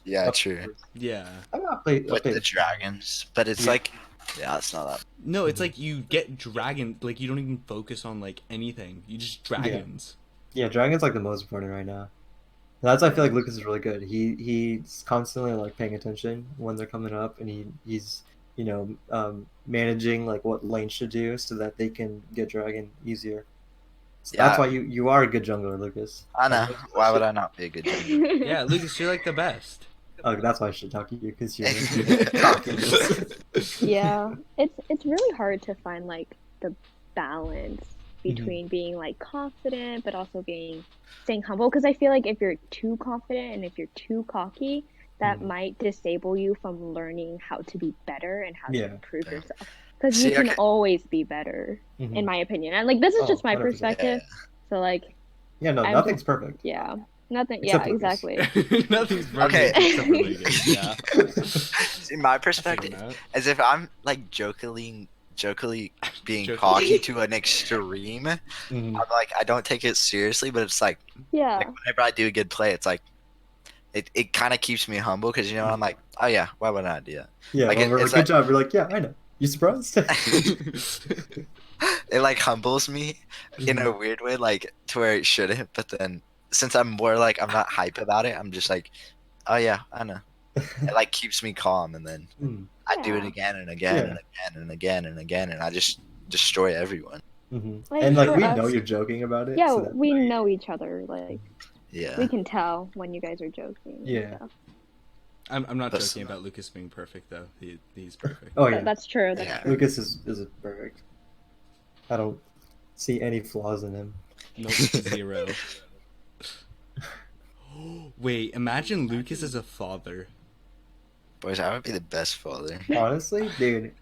Yeah, true. Yeah. I'm not playing With the dragons, but it's Yeah. like, yeah, it's not that. No, it's like you get dragon. Like you don't even focus on like anything. You just dragons. Yeah, Dragon's like the most important right now. That's why I feel like Lucas is really good. He's constantly like paying attention when they're coming up, and he's managing like what lanes should do so that they can get Dragon easier. So Yeah. that's why you are a good jungler, Lucas. I know. Why would I not be a good jungler? Yeah, Lucas, you're like the best. Oh, that's why I should talk to you because you're talking. Yeah, it's really hard to find like the balance between being like confident but also staying humble, because I feel like if you're too confident and if you're too cocky, that might disable you from learning how to be better and how to improve Yeah. yourself, because you See, can okay. always be better, Mhm. in my opinion. And like, this is Oh, just my 100%. perspective, so like, Yeah, no, I'm nothing's perfect. yeah, nothing. Except Yeah, Lucas. exactly. Nothing's perfect Okay. except for Lucas. Yeah. See, my perspective, Fair enough. as if I'm like jokingly being Jokingly. cocky to an extreme. Mhm. I'm like, I don't take it seriously, but it's like Yeah. whenever I do a good play, it's like it kind of keeps me humble because I'm like, oh yeah, why wouldn't I do that? Yeah, Like, when we're like, it's good like- job. We're like, yeah, I know. You surprised? It like humbles me in a weird way, like to where it shouldn't. But then since I'm more like I'm not hype about it, I'm just like, oh yeah, I know. It like keeps me calm, and then Mm. I do it Yeah. again and again Yeah. and again and again and again, and I just destroy everyone. Mhm. Like, And like for we us- know you're joking about it. Yeah, so that's we why- know each other. Like, Yeah. we can tell when you guys are joking. and Yeah. stuff. I'm not That's- joking about Lucas being perfect though. He's perfect. Oh But yeah, that's true. That's Yeah. true. Lucas is perfect. I don't see any flaws in him. Nope, 0. Wait, imagine Lucas as a father. Boys, I would be the best father. Honestly, dude,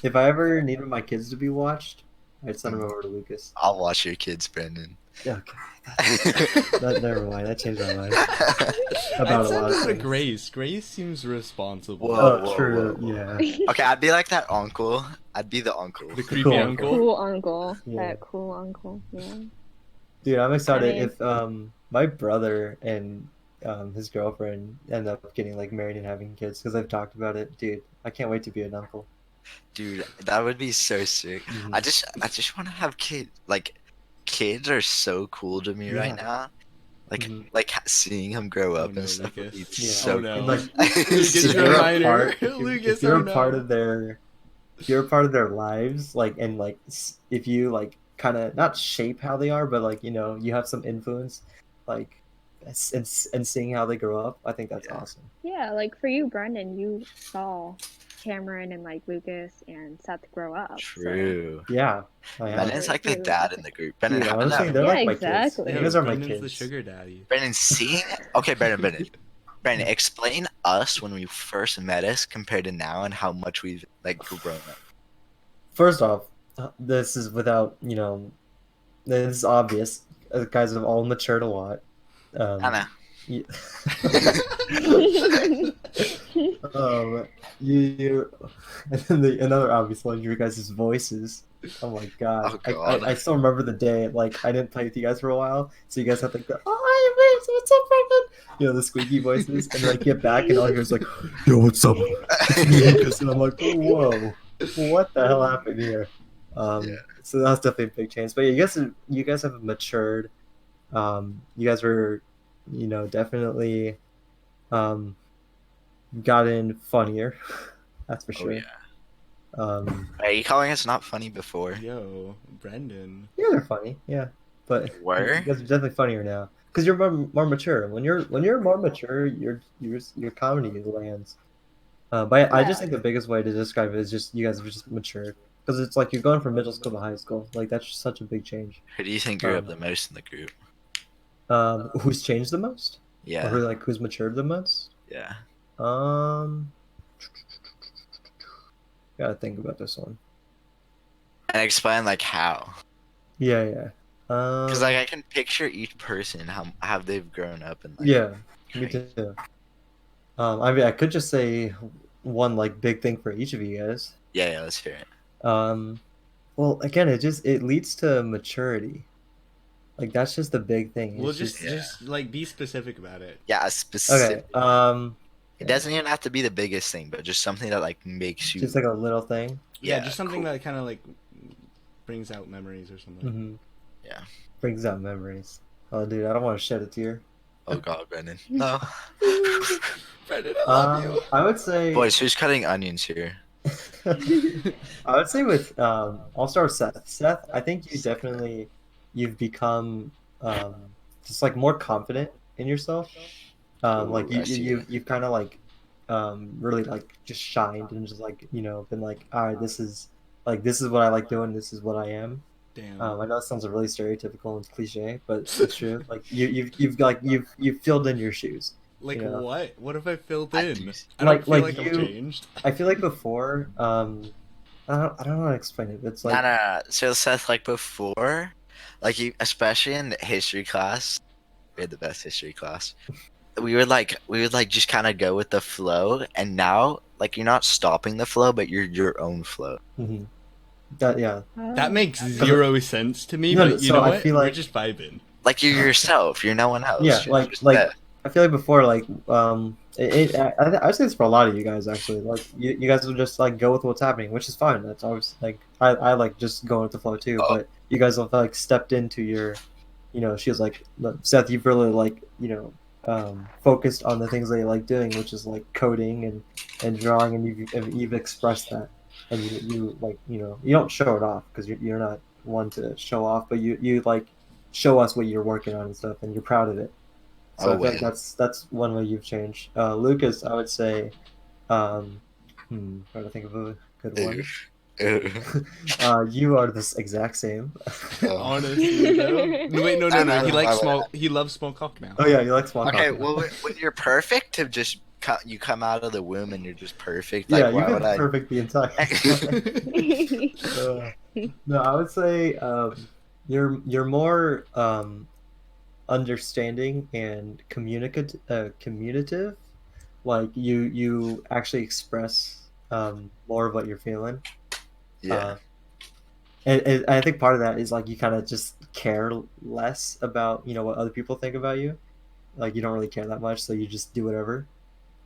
if I ever needed my kids to be watched, I'd send them over to Lucas. I'll watch your kids, Brendan. Yeah, okay. Never mind. That changed my mind I'd about a send lot of him to things. Grace. Grace seems responsible. Whoa. Oh, true. whoa. Yeah. Okay, I'd be like that uncle. I'd be the uncle. The creepy Cool. uncle. Cool uncle. Yeah. That cool uncle. Yeah. Dude, I'm excited I mean- if my brother and his girlfriend end up getting like married and having kids, because I've talked about it. Dude, I can't wait to be an uncle. Dude, that would be so sick. Mhm. I just want to have kids. Like, kids are so cool to me right Yeah. now. Like, Mhm. like seeing them grow up no, and stuff would be Lucas. Yeah. so Oh, no. And, cool. like, Lucas, if you're you're a a minor. part, Lucas, if you're oh a part no. of their lives, like, and like if you like kind of not shape how they are, but like you have some influence, like, and seeing how they grow up, I think that's Yeah. awesome. Yeah, like for you, Brendan, you saw Cameron and like Lucas and Seth grow up. so- True. Yeah, I have. Brendan's like the True. dad in the group. Brendan, Dude, how honestly, about they're Yeah, like my exactly. kids. Yeah, You guys are my Brendan's the kids. sugar daddy. Brendan, seeing. Okay, Brendan, explain us when we first met us compared to now and how much we've like grown up. First off, this is without, this is obvious. Guys have all matured a lot. I know. You, you and then another obvious one, your guys' voices. Oh my god. Oh god. I still remember the day, like, I didn't play with you guys for a while, so you guys have to go, oh, hi, Mace, what's up, Brendan? The squeaky voices, and then I get back, and all you guys like, yo, what's up? It's me, Lucas, and I'm like, whoa, what the hell happened here? Yeah. So that's definitely a big change. But yeah, you guys have matured. You guys were, definitely gotten funnier. That's for Oh sure. yeah. Um, Are you calling us not funny before? Yo, Brendan. yeah, they're funny. Yeah, but Were? you guys are definitely funnier now because you're more mature. When you're more mature, your comedy lands. But I just Yeah. think the biggest way to describe it is just you guys have just matured because it's like you're going from middle school to high school. Like that's just such a big change. Who do you think grew up the most in the group? Who's changed the most? Or Yeah. who's matured the most? Yeah. Um, gotta think about this one. And explain like how. Yeah, yeah. Because like I can picture each person how they've grown up and like. Yeah, me too. I mean, I could just say one like big thing for each of you guys. Yeah, let's hear it. Well, again, it leads to maturity. Like that's just the big thing. Well, It's just like be specific about it. Yeah, okay. specific. It doesn't even have to be the biggest thing, but just something that like makes you. Just like a little thing. Yeah, just something cool. that kind of like brings out memories or something. Mm-hmm. Yeah. Brings out memories. Oh, dude, I don't want to shed a tear. Oh god, Brendan. No. Brendan, I love you. I would say. Boys, who's cutting onions here? I would say with I'll start with Seth. Seth, I think you've become just like more confident in yourself. Like Ooh, I see. you've kind of like really like just shined and just like been like, all right, this is what I like doing. This is what I am. Damn. I know it sounds really stereotypical and cliche, but it's true. Like you've filled in your shoes. Like Yeah. what? What have I filled I in? do- I don't feel like like I've you- changed. I feel like before, I don't know how to explain it. It's like No. So Seth, like before, like you, especially in history class, we had the best history class. We would like just kind of go with the flow, and now like you're not stopping the flow, but you're your own flow. mhm. That yeah. That makes zero sense to me, No, but you so know I what? feel We're like- just vibing. Like you're yourself. You're no one else. Yeah, You're just like that. I feel like before, like I would say it's for a lot of you guys actually. Like you guys will just like go with what's happening, which is fine. That's always like I like just going with the flow too. Oh. But you guys have like stepped into your, she was like, Seth, you've really like focused on the things that you like doing, which is like coding and drawing, and you've expressed that, and you like you don't show it off because you're not one to show off, but you like show us what you're working on and stuff, and you're proud of it. So Oh, I feel like wow. that's one way you've changed. Lucas, I would say, trying to think of a good one. You are this exact same. Honestly, though. No, wait, no. He likes Why- small. He loves small cock now. Oh yeah, you like small. Okay, coffee. well, when you're perfect, to just you come out of the womb and you're just perfect. yeah, Like, you've why been would I? perfect the entire time. No, I would say you're more understanding and communicative. Like you actually express more of what you're feeling. Yeah. And I think part of that is like you kind of just care less about what other people think about you. Like you don't really care that much, so you just do whatever.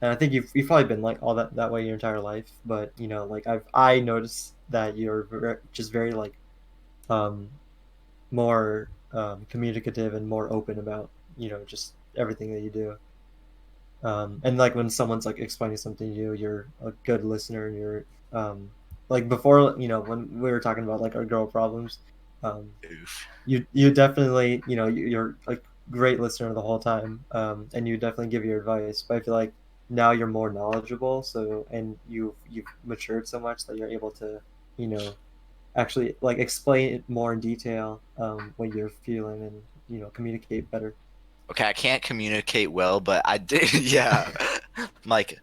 And I think you've probably been like all that way your entire life. But like I noticed that you're just very like more communicative and more open about just everything that you do. And like when someone's like explaining something to you, you're a good listener. And you're like before, when we were talking about like our girl problems, Oof. you definitely you're a great listener the whole time, and you definitely give your advice. But I feel like now you're more knowledgeable, so and you've matured so much that you're able to actually like explain it more in detail, what you're feeling, and communicate better. Okay, I can't communicate well, but I did. Yeah. Like,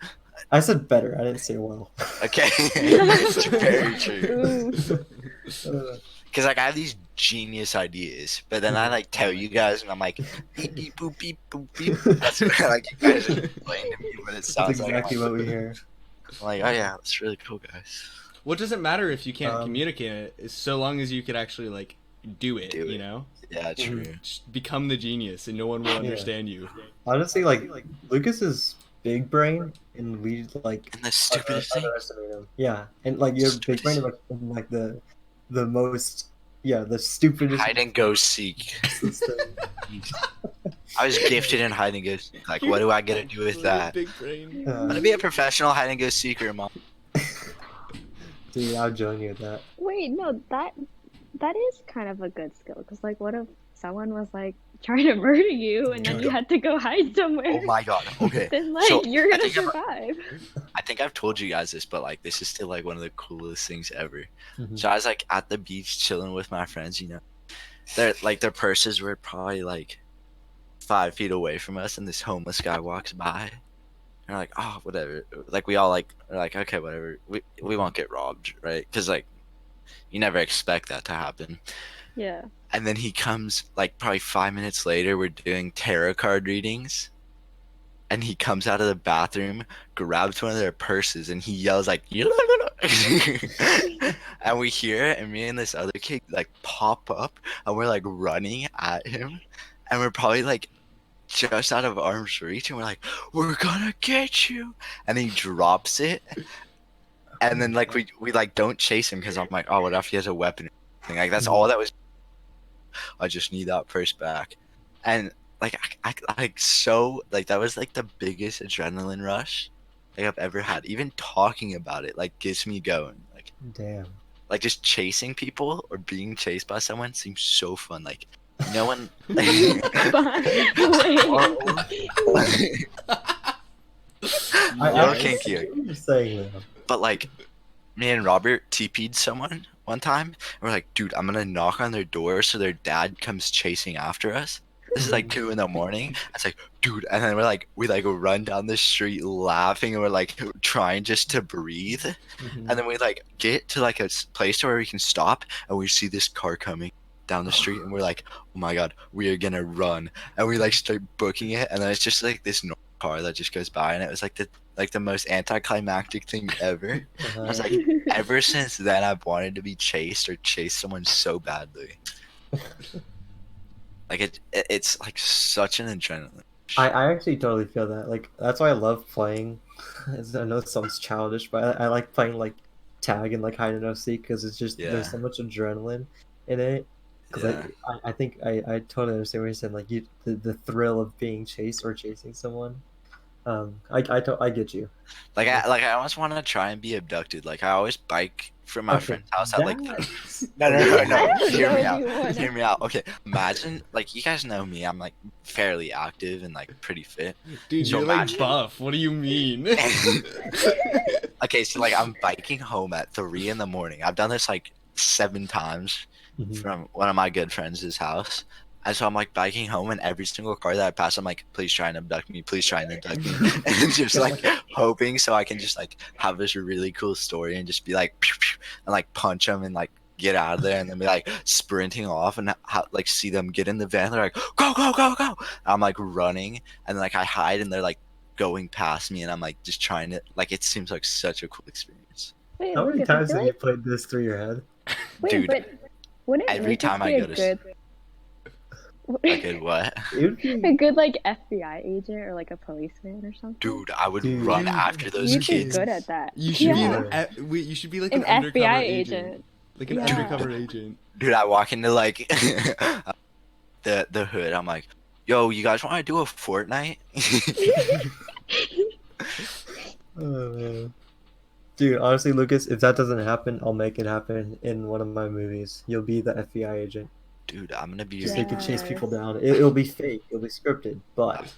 I said better. I didn't say well. okay. It's very true. Ooh. Because like I have these genius ideas, but then I like tell you guys, and I'm like beep beep boop beep boop beep. That's what like you guys explain to me what it That's sounds exactly like. what we hear. I'm like, oh yeah, that's really cool, guys. What does it matter if you can't Um, communicate it? Is so long as you could actually like do it. Do You it. know, Yeah, true. just become the genius, and no one will understand you. Honestly, like Lucas is big brain, and we like And the stupidest thing. underestimate him. Yeah, and like you're big brain, in like the most the stupidest Hide and go seek. system. I was gifted in hide and go seek. Like, what do I get to do with that? Big brain. I'm gonna be a professional hide and go seeker, mom. Dude, I'll join you with that. Wait, no, that is kind of a good skill. Because like, what if someone was like trying to murder you, and then Dude. you had to go hide somewhere? Oh my god. Okay. Then like So, you're I gonna think I'm- survive. I think I've told you guys this, but like this is still like one of the coolest things ever. Mhm. So I was like at the beach chilling with my friends, you know. Their purses were probably like 5 feet away from us, and this homeless guy walks by. And we're like, oh, whatever. Like we all like are like, okay, whatever. We won't get robbed, right? Because like you never expect that to happen. Yeah. And then he comes like probably 5 minutes later. We're doing tarot card readings, and he comes out of the bathroom, grabs one of their purses, and he yells like, and we hear it, and me and this other kid like pop up, and we're like running at him, and we're probably like just out of arm's reach, and we're like, we're gonna get you, and he drops it, and then like we like don't chase him because I'm like, oh, what if he has a weapon? Like that's all that was. I just need that purse back, and like I like so like that was like the biggest adrenaline rush like I've ever had. Even talking about it like gets me going. Damn. Like just chasing people or being chased by someone seems so fun. Like no one. Wait. You're kinky. see what you're saying though. But like me and Robert TP'd someone one time, and we're like, dude, I'm gonna knock on their door so their dad comes chasing after us. This is like 2 in the morning. It's like, dude, and then we run down the street laughing, and we're like trying just to breathe, Mhm. and then we like get to like a place where we can stop, and we see this car coming down the street, and we're like, oh my god, we are gonna run, and we like start booking it, and then it's just like this normal car that just goes by, and it was like the most anticlimactic thing ever. I was like, ever since then, I've wanted to be chased or chase someone so badly. Like it's like such an adrenaline. I actually totally feel that. Like that's why I love playing. I know it sounds childish, but I like playing like tag and like hide and go seek because it's just Yeah. there's so much adrenaline in it. Because Yeah. I think I totally understand what you're saying. Like the thrill of being chased or chasing someone. I get you. Like I almost want to try and be abducted. Like I always bike from my Okay, friend's house at like that's- no. Hear me No, out. you wanna- Hear me out. Okay, imagine like you guys know me. I'm like fairly active and like pretty fit. Dude, So you're like imagine- buff. What do you mean? Okay, so like I'm biking home at 3 in the morning. I've done this like 7 times Mhm. from one of my good friends' house. And so I'm like biking home, and every single car that I pass, I'm like, please try and abduct me, please try and abduct me. And just like hoping so I can just like have this really cool story and just be like, pew, pew, and like punch them and like get out of there and then be like sprinting off and like see them get in the van. They're like, go, go, go, go. I'm like running, and like I hide, and they're like going past me, and I'm like just trying to, like, it seems like such a cool experience. Wait, How many Lucas, I times feel have you like played this through your head? wait, Dude, but wouldn't every Lucas time be I a go to good Like what? It would be a good like FBI agent or like a policeman or something? Dude, I would Dude. run after those You'd be kids. good at that. You should Yeah. be wait. You should be like An an undercover FBI agent. agent. Like an Yeah. undercover agent. Dude, I walk into like the hood. I'm like, yo, you guys want to do a Fortnite? Oh man. Dude, honestly, Lucas, if that doesn't happen, I'll make it happen in one of my movies. You'll be the FBI agent. Dude, I'm gonna be Just your so you can chase Yes. people down. It'll be fake. It'll be scripted, but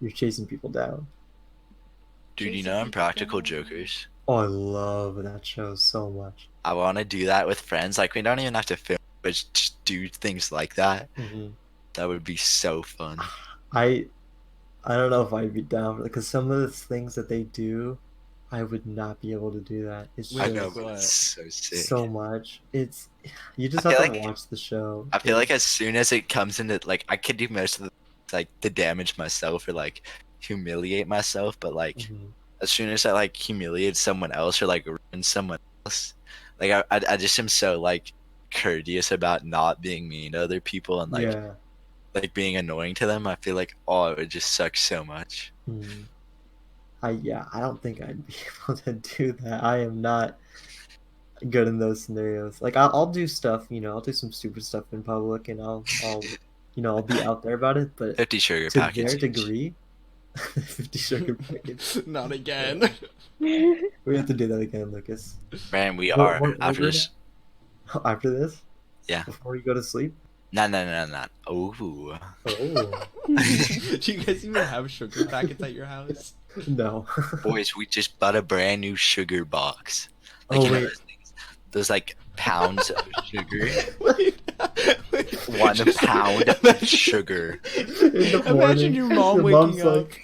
you're chasing people down. dude. You know, Impractical Jokers. Oh, I love that show so much. I want to do that with friends. Like, we don't even have to film, but just do things like that. Hmm That would be so fun. I don't know if I'd be down because some of the things that they do I would not be able to do that. It's Wait, I just know, like but what? it's so sick. so much. It's you just I have feel to like- watch the show. I feel like as soon as it comes into like I could do most of the like to damage myself or like humiliate myself, but like Mhm. as soon as I like humiliate someone else or like ruin someone else, like I just am so like courteous about not being mean to other people and Yeah. like being annoying to them. I feel like oh it would just suck so much. Hmm. I don't think I'd be able to do that. I am not good in those scenarios. Like I'll do stuff, I'll do some stupid stuff in public, and I'll be out there about it. But 50 sugar to packets their each. degree, 50 sugar packets. Not again. We have to do that again, Lucas. Man, we What- are what after we're this. After this? Yeah. Before you go to sleep? No. Ooh. Oh Do you guys even have sugar packets at your house? no. Boys, we just bought a brand new sugar box. Like Oh, you know wait. those things, those like pounds of sugar. Wait, 1 just pound of sugar. In the Imagine morning, your mom mom's waking up. like,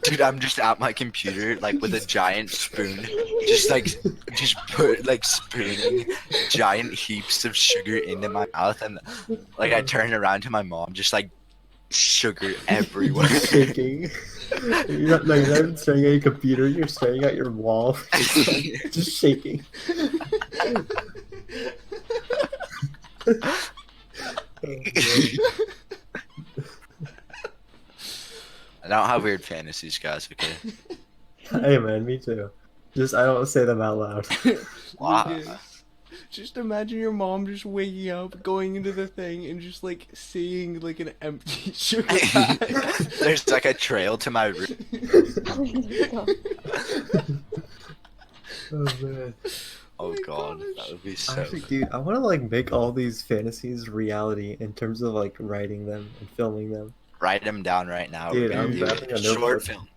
Dude, I'm just at my computer like with a giant spoon, just put like spooning giant heaps of sugar into my mouth, and like I turn around to my mom, just like sugar everywhere. just shaking. You're not even staring at your computer, you're staring at your wall. It's like, just shaking. Oh, man. I don't have weird fantasies, guys. Okay. Hey man, me too. Just I don't say them out loud. Wow. Lucas, just imagine your mom just waking up, going into the thing, and just like seeing like an empty sugar pack. There's like a trail to my room. Oh man. Oh my god, gosh. that would be so. Actually, dude, I want to like make all these fantasies reality in terms of like writing them and filming them. Write them down right now. Dude, We're gonna I'm do grabbing a a short notebook. film.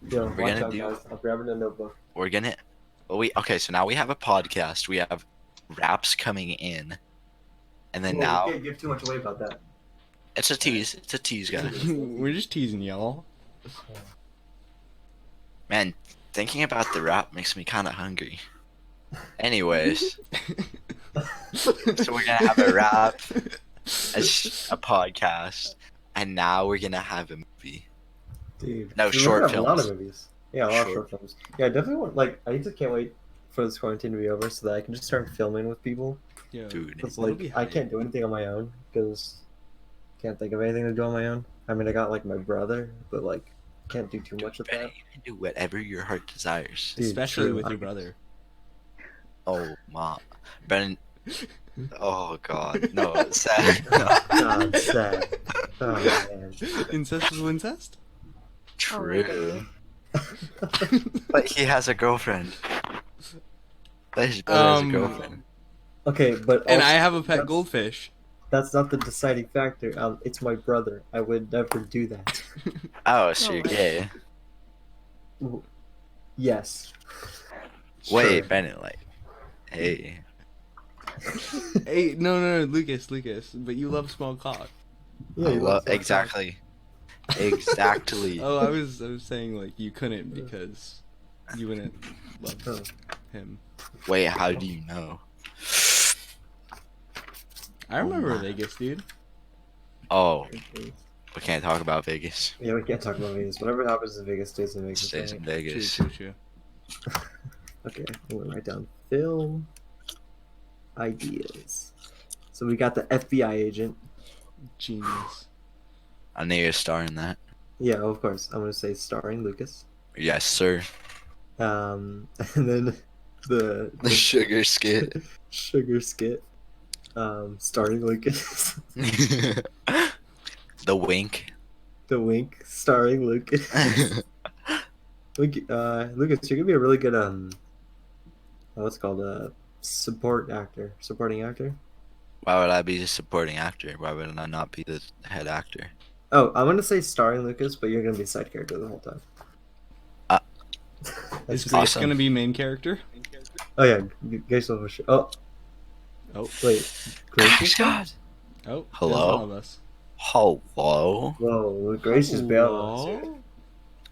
Yo, We're watch gonna out, do- guys. I'm grabbing a notebook. We're gonna. Well, okay. So now we have a podcast. We have raps coming in, and then Well, now we can't give too much away about that. it's a tease. It's a tease, guys. We're just teasing y'all. Man, thinking about the rap makes me kind of hungry. Anyways, so we're gonna have a rap, a podcast, and now we're gonna have a movie. Dude. No, Dude, we're short gonna have a lot of films. movies. Yeah, a lot of Short. short films. Yeah, I definitely want like I just can't wait for this quarantine to be over so that I can just start filming with people. Yeah. Dude, Because It'll like be I hype. can't do anything on my own because can't think of anything to do on my own. I mean, I got like my brother, but like can't do too much with Benny, that. you can do whatever your heart desires. Dude, Especially true. with I- your brother. Oh, mom, Brennan. Oh God, no, sad. No. God, sad. Oh man. Incest is incest? True, but he has a girlfriend. But his brother has a girlfriend. Okay, but And also, I have a pet that's- goldfish. That's not the deciding factor. It's my brother. I would never do that. Oh, so Oh you're my- gay. Yes. Wait, Sure. Bennett, like, hey. Hey, no, Lucas. But you love small cock. Yeah, he loves that Exactly. Exactly. Oh, I was saying like you couldn't because you wouldn't love Oh. him. Wait, how do you know? I remember my. Vegas, dude. Oh, Okay. we can't talk about Vegas. Yeah, we can't talk about Vegas. Whatever happens in Vegas stays in Vegas. Stays in right? Vegas. True. Okay, I'm gonna write down film ideas. So we got the FBI agent. Genius. I need a star in that. Yeah, of course. I'm gonna say starring Lucas. Yes, sir. And then the The sugar skit. sugar skit. Starring Lucas. The wink. The wink, starring Lucas. Lucas, you're gonna be a really good what's it called supporting actor. Why would I be the supporting actor? Why would I not be the head actor? Oh, I'm gonna say starring Lucas, but you're gonna be a side character the whole time. Uh, Is That's Grace awesome. gonna be main character? Oh yeah, Grace will for sure. Oh Oh, wait, Grace is there? God. oh. Hello? there's all of us. Hello. Whoa, Grace is bailing us. Hello?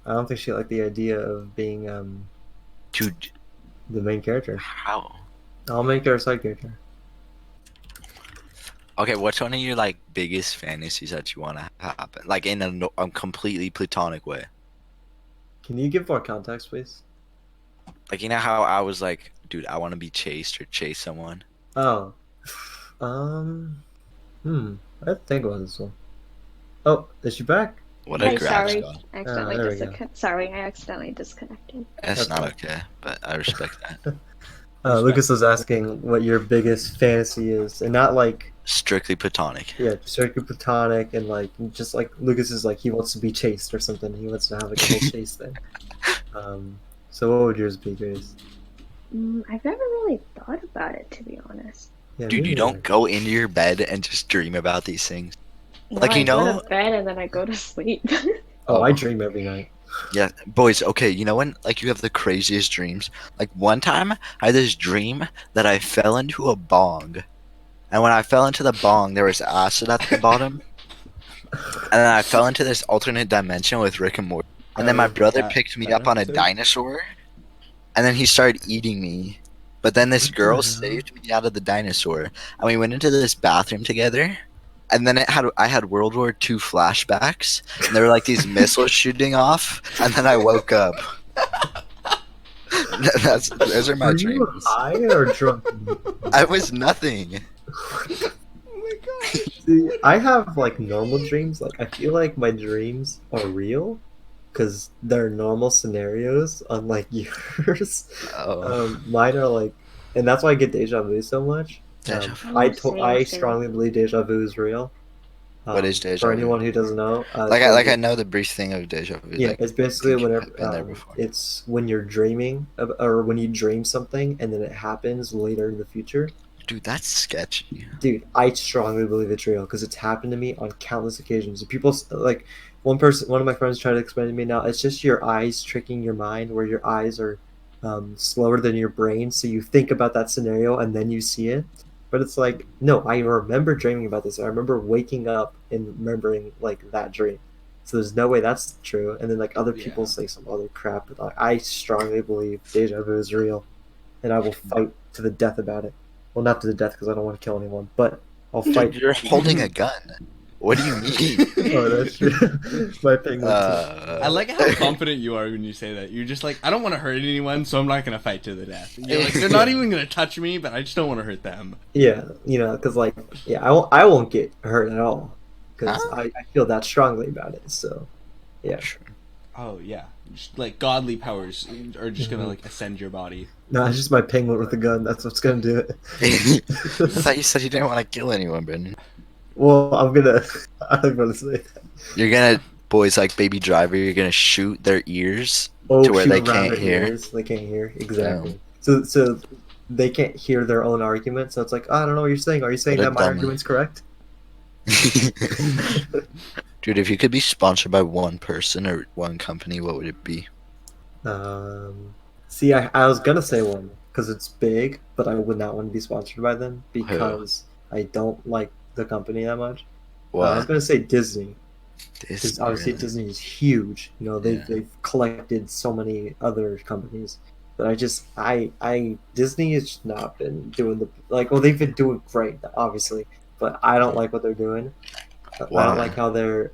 I don't think she liked the idea of being Dude, The main character. how? I'll make her a side character. Okay, what's one of your like biggest fantasies that you want to happen? Like in a completely platonic way. Can you give more context, please? Like you know how I was like, dude, I want to be chased or chase someone. Oh. I have to think about this one. Oh, is she back? What a Hi, grass sorry. god. There we go. Sorry, I accidentally disconnected. That's That's not fine. okay, but I respect that. Lucas was asking what your biggest fantasy is, and not like Strictly platonic. strictly platonic, and like just like Lucas is like he wants to be chased or something. He wants to have like a whole chase thing. So what would yours be, Grace? I've never really thought about it, to be honest. Yeah, Dude, me you don't neither. go into your bed and just dream about these things. No, Like, you I go know- to bed and then I go to sleep. Oh, I dream every night. Yeah, boys, okay, you know when like you have the craziest dreams? Like one time I had this dream that I fell into a bong. And when I fell into the bong, there was acid at the bottom. And then I fell into this alternate dimension with Rick and Morty. And then my brother picked me up on a dinosaur. And then he started eating me. But then this What the girl hell? saved me out of the dinosaur. And we went into this bathroom together. And then I had World War II flashbacks. And there were like these missiles shooting off. And then I woke up. Those are my Were you dreams. high or drunk? I was nothing. Oh my god. See, I have like normal dreams. Like I feel like my dreams are real because they're normal scenarios, unlike yours. Oh. Mine are like, and that's why I get deja vu so much. Deja vu. I strongly believe deja vu is real. What is deja For vu? anyone who doesn't know, I know the brief thing of deja vu. yeah, Like, it's basically think whenever I've been there before. it's when you're dreaming or when you dream something and then it happens later in the future. dude, that's sketchy. Dude, I strongly believe it's real because it's happened to me on countless occasions. People like one of my friends tried to explain to me now. It's just your eyes tricking your mind, where your eyes are slower than your brain, so you think about that scenario and then you see it. But it's like, no, I remember dreaming about this. I remember waking up and remembering like that dream. So there's no way that's true. And then like other people say some other crap, but like, I strongly believe deja vu is real, and I will fight to the death about it. Well, not to the death because I don't want to kill anyone, but I'll fight. Dude, you're holding a gun. What do you mean? Oh, that's true. My penguin. I like how confident you are when you say that. You're just like, I don't want to hurt anyone, so I'm not going to fight to the death. You're like, they're not even going to touch me, but I just don't want to hurt them. Yeah, because like, yeah, I won't get hurt at all because Huh? I feel that strongly about it. So, yeah. Oh, yeah. Just, like, godly powers are just going to, like, ascend your body. No, it's just my penguin with a gun. That's what's gonna do it. I thought you said you didn't want to kill anyone, Brendan. Well, I'm gonna say that. You're gonna, boys like Baby Driver, you're gonna shoot their ears Oh, to where shoot they around can't their hear. ears. They can't hear exactly. So they can't hear their own argument. So it's like, I don't know what you're saying. Are you saying What a that my dummy. argument's correct? Dude, if you could be sponsored by one person or one company, what would it be? See, I was gonna say one because it's big, but I would not want to be sponsored by them because I don't like the company that much. I was What? gonna say Disney. Because Disney, obviously really? Disney is huge. Yeah. They've collected so many other companies. But Disney has just not been doing well, they've been doing great, obviously, but I don't like what they're doing. I Why? don't like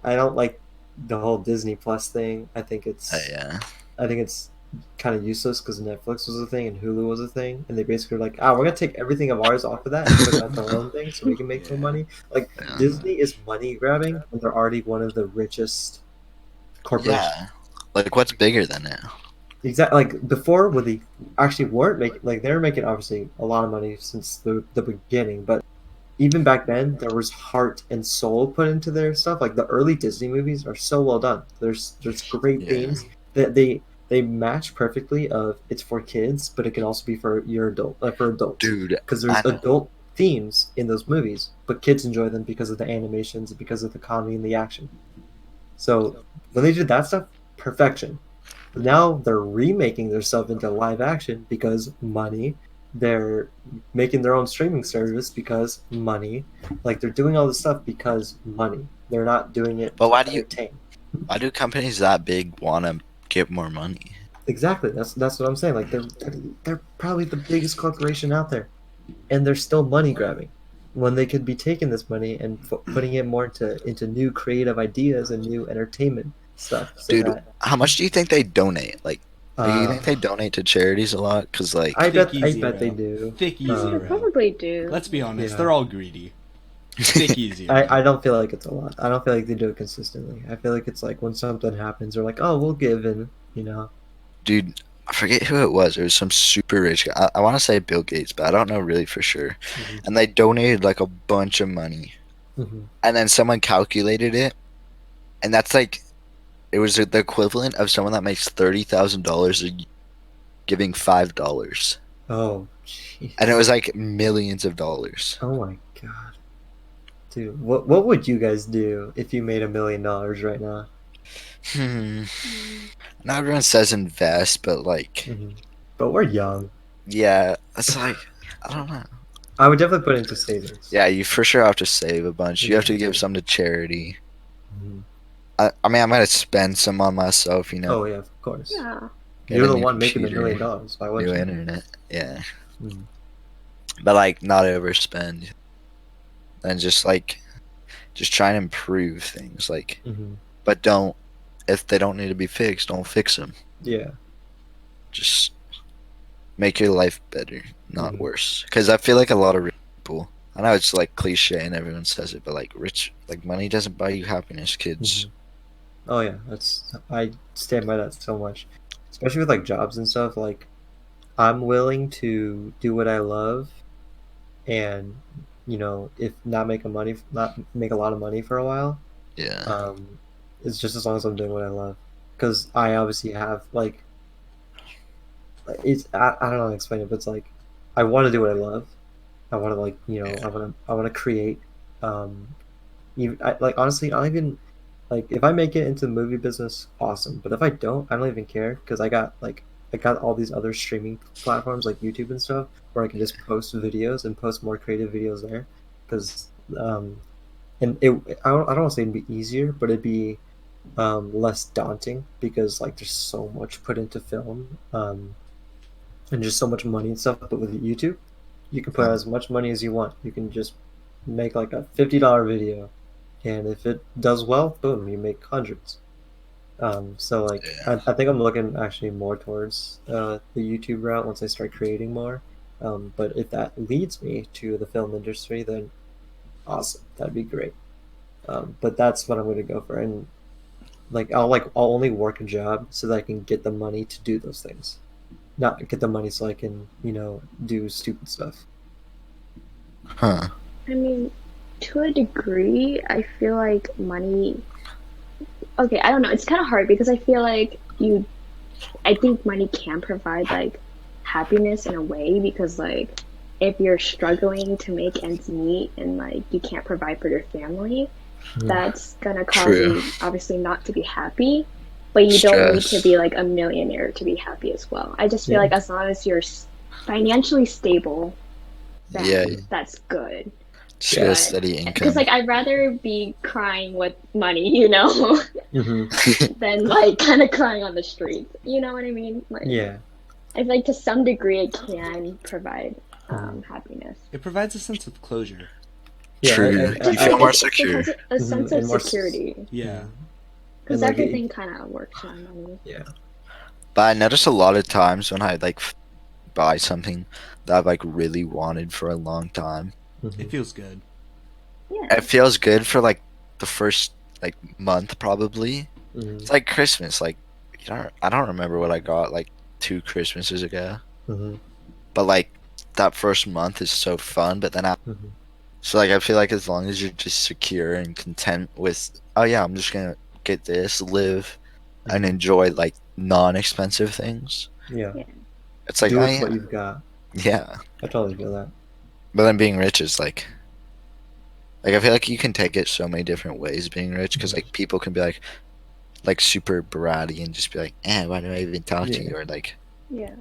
I don't like the whole Disney Plus thing. I think Yeah. it's kind of useless because Netflix was a thing and Hulu was a thing, and they basically were like, we're gonna take everything of ours off of that and put it on their own thing so we can make more money. Like Yeah. Disney is money grabbing, and they're already one of the richest corporations. Yeah. Like, what's bigger than it? Exactly. Like before, when they actually weren't making, like they were making obviously a lot of money since the beginning, but even back then there was heart and soul put into their stuff. Like the early Disney movies are so well done. There's great Yeah. themes that they match perfectly. Of it's for kids, but it can also be for for adults. Dude, Because there's I know. adult themes in those movies, but kids enjoy them because of the animations and because of the comedy and the action. So when they did that stuff, perfection. But now they're remaking their stuff into live action because money. They're making their own streaming service because money. Like they're doing all this stuff because money. They're not doing it But to why do you- entertain. Why do companies that big want to get more money? Exactly. That's what I'm saying. Like they're probably the biggest corporation out there, and they're still money grabbing when they could be taking this money and putting it more into new creative ideas and new entertainment stuff. So Dude, that how much do you think they donate? Like, do you think uh, they donate to charities a lot? Cause like, I Thicky bet they zero. do. Thicky They Um, zero. probably do. Let's be honest, yeah. they're all greedy. Thicky zero. I don't feel like it's a lot. I don't feel like they do it consistently. I feel like it's like when something happens, they're like, oh, we'll give in, you know. dude, I forget who it was. It was some super rich guy. I want to say Bill Gates, but I don't know really for sure. Hmm. And they donated like a bunch of money, Hmm. and then someone calculated it, and that's like it was the equivalent of someone that makes $30,000 giving $5, Oh, and it jeez. was like millions of dollars. Oh my God. Dude, what would you guys do if you made $1 million right now? Hmm. Mm. Now everyone says invest, but like, Hmm. But we're young. yeah, it's like I don't know. I would definitely put it into savings. Yeah, you for sure have to save a bunch. You have Yeah. to give some to charity. Hmm. I mean, I'm gonna spend some on myself, you know. Oh yeah, of course. Yeah. Get You're a the new one making the computer, $1 million. Why new wouldn't you? internet. Yeah, Mhm. but like not overspend, and just try and improve things. Like, Mhm. but don't if they don't need to be fixed, don't fix them. Yeah. Just make your life better, not Mhm. worse. Because I feel like a lot of rich people. I know it's like cliche and everyone says it, but like money doesn't buy you happiness, kids. Mhm. Oh yeah, I stand by that so much, especially with like jobs and stuff. Like I'm willing to do what I love, and if not make a lot of money for a while, Yeah. um, it's just as long as I'm doing what I love, because I obviously have I don't know how to explain it, but it's like I want to do what I love. I want to Yeah. I want to create. Um, even like honestly, I don't even like if I make it into the movie business, awesome. But if I don't, I don't even care because I got all these other streaming platforms like YouTube and stuff where I can just post videos and post more creative videos there. Because and I don't want to say it'd be easier, but it'd be less daunting because like there's so much put into film and just so much money and stuff. But with YouTube, you can put Huh. as much money as you want. You can just make like a $50 video, and if it does well, boom, you make hundreds. So like Yeah. I think I'm looking actually more towards the YouTube route once I start creating more. But if that leads me to the film industry, then awesome, that'd be great. But that's what I'm going to go for, and I'll only work a job so that I can get the money to do those things, not get the money so I can do stupid stuff. Huh. I mean, to a degree, I feel like money. Okay, I don't know. It's kind of hard because I feel like I think money can provide like happiness in a way because like if you're struggling to make ends meet and like you can't provide for your family, Mm. that's gonna cause True. you obviously not to be happy, but you don't need to Stress. be like a millionaire to be happy as well. I just feel Yeah. like as long as you're financially stable, Yeah. then that's good. Just get a But steady because income. like I'd rather be crying with money, you know, Hmm. than like kind of crying on the streets. You know what I mean? Like Yeah. I feel like to some degree it can provide Hmm. happiness. It provides a sense of closure. Yeah. True. You Just feel like more it's secure. a sense of And more. security Yeah. Mhm. And because like everything kind of works around money. yeah. But I notice a lot of times when I like buy something that I've like really wanted for a long time, Hmm. It feels good. Yeah, it feels good for like the first like month probably. Hmm. It's like Christmas. Like I don't remember what I got like 2 Christmases ago. Hmm. But like that first month is so fun. But then Hmm. so like I feel like as long as you're just secure and content with, oh yeah, I'm just gonna get this, live, and Hmm. enjoy like non-expensive things. Yeah. yeah, It's like, Do oh with what yeah, you've got. yeah. I totally feel that. But then being rich is like I feel like you can take it so many different ways being rich because Mhm. like people can be like super bratty and just be like, why do I even talk to Yeah. you? Or like, yeah,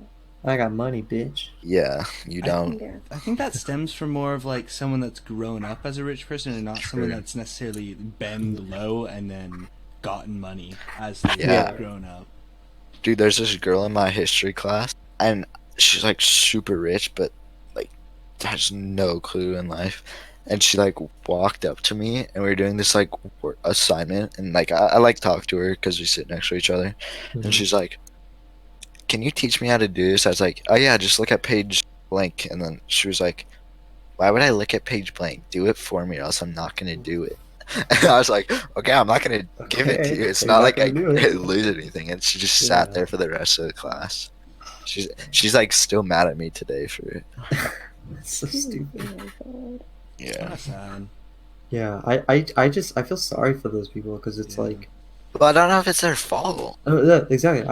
I got money, bitch. yeah, you I don't. yeah. I think that stems from more of like someone that's grown up as a rich person and not someone True. that's necessarily been low and then gotten money as they've Yeah. grown up. Dude, there's this girl in my history class, and she's like super rich, but like has no clue in life. And she like walked up to me, and we were doing this like assignment, and like I like talk to her because we sit next to each other, and Mhm. she's like, "Can you teach me how to do this?" I was like, "Oh yeah, just look at page blank." And then she was like, "Why would I look at page blank? Do it for me, or else I'm not gonna do it." And I was like, "Okay, I'm not gonna give it to Okay, you. It's so you're not not like gonna I do it. lose anything." And she just sat Yeah. there for the rest of the class. She's like still mad at me today for it. It's so Oh stupid. my god. It's Yeah. kind of sad. Yeah, I feel sorry for those people because it's Yeah. like, Well, I don't know if it's their fault. yeah, exactly.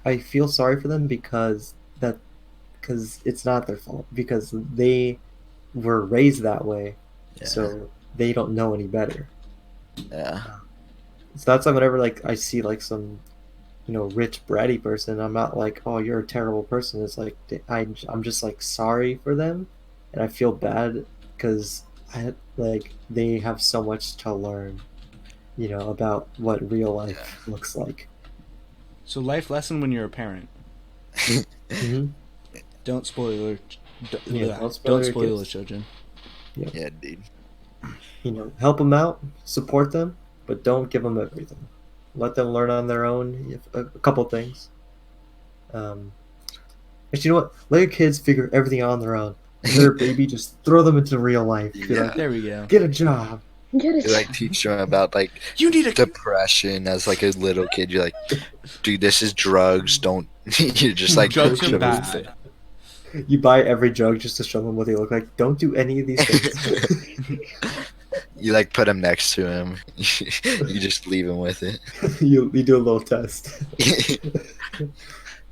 I feel sorry for them because it's not their fault because they were raised that way, Yeah. so they don't know any better. Yeah. So that's why whenever like I see like some rich bratty person, I'm not like, oh, you're a terrible person. It's like I'm just like sorry for them, and I feel bad because I like they have so much to learn, about what real life looks like. So life lesson when you're a parent: Hmm. don't spoil Yeah, don't spoil don't your spoil the kids. children. Yeah, Yeah, dude. help them out, support them, but don't give them everything. Let them learn on their own a couple things. Um, Actually, you know what? Let your kids figure everything out on their own. When they're a baby, just throw them into real life. Be Yeah. like, There we go. get a job. Get You it. like teach them about like You need a depression as like a little kid. You're like, dude, this is drugs. Don't. You're just like drugs are show them bad. You buy every drug just to show them what they look like. Don't do any of these things. You like put him next to him. You just leave him with it. You do a little test.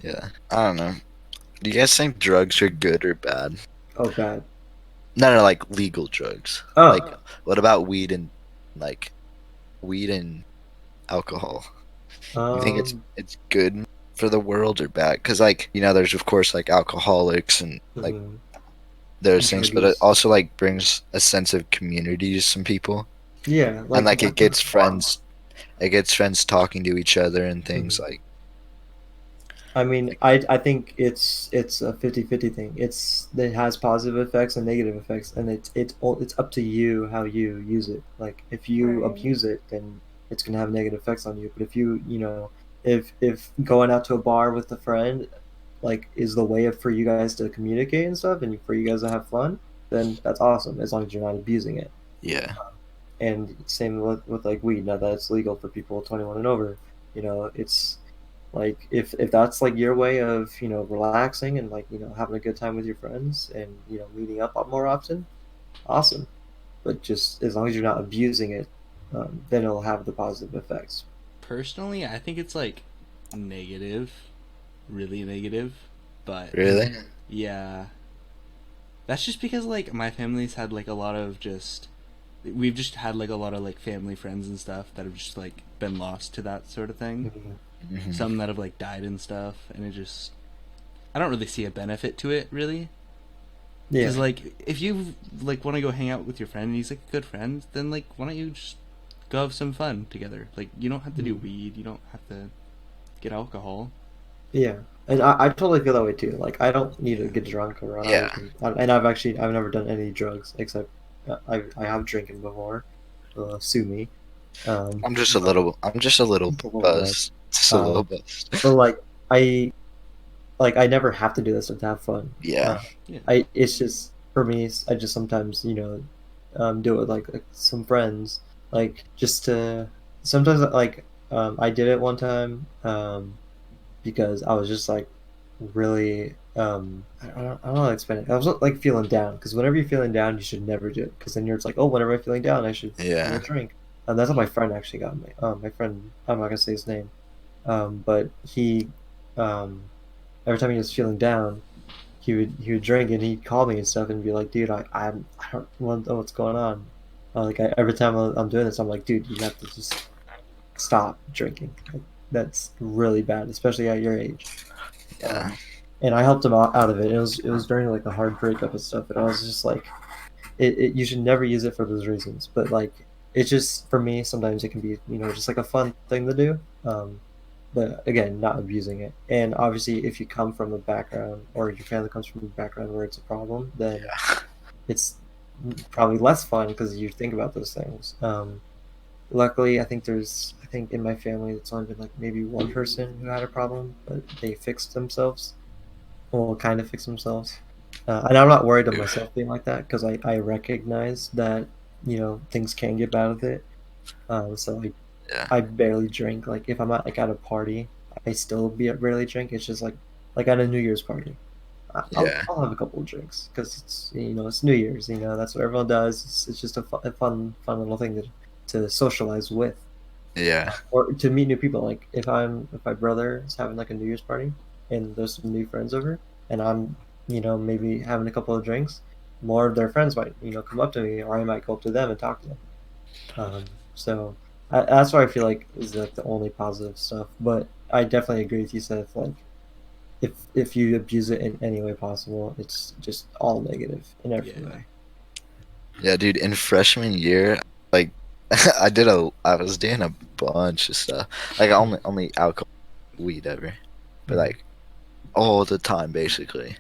Yeah. I don't know. Do you guys think drugs are good or bad? Oh, bad. No, like legal drugs. Oh. Like, what about like weed and alcohol? You think it's good for the world or bad? Because like there's of course like alcoholics and like mhm. those things, but it Druggies. also like brings a sense of community to some people, Yeah, and like like it gets friends. It gets friends talking to each other and things Mhm. like. I mean, I think it's a 50-50 thing. It has positive effects and negative effects, and it's up to you how you use it. Like if you Right. abuse it, then it's gonna have negative effects on you. But if if going out to a bar with a friend, like is the way for you guys to communicate and stuff, and for you guys to have fun, then that's awesome as long as you're not abusing it. Yeah. And same with like weed. Now that it's legal for people 21 and over, it's like if that's like your way of relaxing and like having a good time with your friends and meeting up more often, awesome. But just as long as you're not abusing it, then it'll have the positive effects. Personally, I think it's like negative, really negative, but Really? yeah. That's just because like my family's had like a lot of we've just had like a lot of like family friends and stuff that have just like been lost to that sort of thing. Mhm. Mhm. Some that have like died and stuff, and I don't really see a benefit to it really. Yeah. Because like if you like want to go hang out with your friend and he's like a good friend, then like why don't you just go have some fun together? Like you don't have to do weed, you don't have to get alcohol. Yeah, and I totally feel that way too. Like I don't need to get drunk or run Yeah. out, and I've never done any drugs except I have drinking before. Sue me. I'm just a little. I'm just a little A little bit. buzzed. Just a little buzzed. But I I never have to do this to have fun. Yeah. Yeah. It's just for me. I just sometimes do it with like some friends, like just to sometimes like I did it one time because I was just like really I don't know how to explain it. I was like feeling down because whenever you're feeling down, you should never do it because then you're just like, oh, whenever I'm feeling down, I should Yeah. drink. And that's what my friend actually got me. My friend, I'm not gonna say his name, but he um, every time he was feeling down, he would drink and he'd call me and stuff and be like, dude, I don't know what's going on. Like every time I'm doing this, I'm like, dude, you have to just stop drinking. Like, that's really bad, especially at your age. Yeah. And I helped him out of it. It was during like a hard breakup and stuff, and I was just like, you should never use it for those reasons. But like, it's just for me. Sometimes it can be just like a fun thing to do. but again, not abusing it. And obviously, if you come from a background or your family comes from a background where it's a problem, then it's probably less fun because you think about those things. Luckily, I think in my family, it's only been like maybe one person who had a problem, but they fixed themselves. Well, kind of fixed themselves. And I'm not worried of myself being like that because I recognize that, things can get bad with it. So Yeah. I barely drink. Like if I'm at like at a party, I still barely drink. It's just like at a New Year's party. Yeah. I'll have a couple of drinks because it's New Year's. That's what everyone does. It's just a fun little thing to socialize with, Yeah. or to meet new people. Like if my brother is having like a New Year's party and there's some new friends over, and I'm maybe having a couple of drinks, more of their friends might come up to me, or I might go up to them and talk to them. So that's what I feel like is like the only positive stuff. But I definitely agree with you, Seth. Like if you abuse it in any way possible, it's just all negative in every Yeah. way. Yeah, dude, in freshman year, like I was doing a bunch of stuff. Like only alcohol, weed ever. But Mhm. like all the time basically.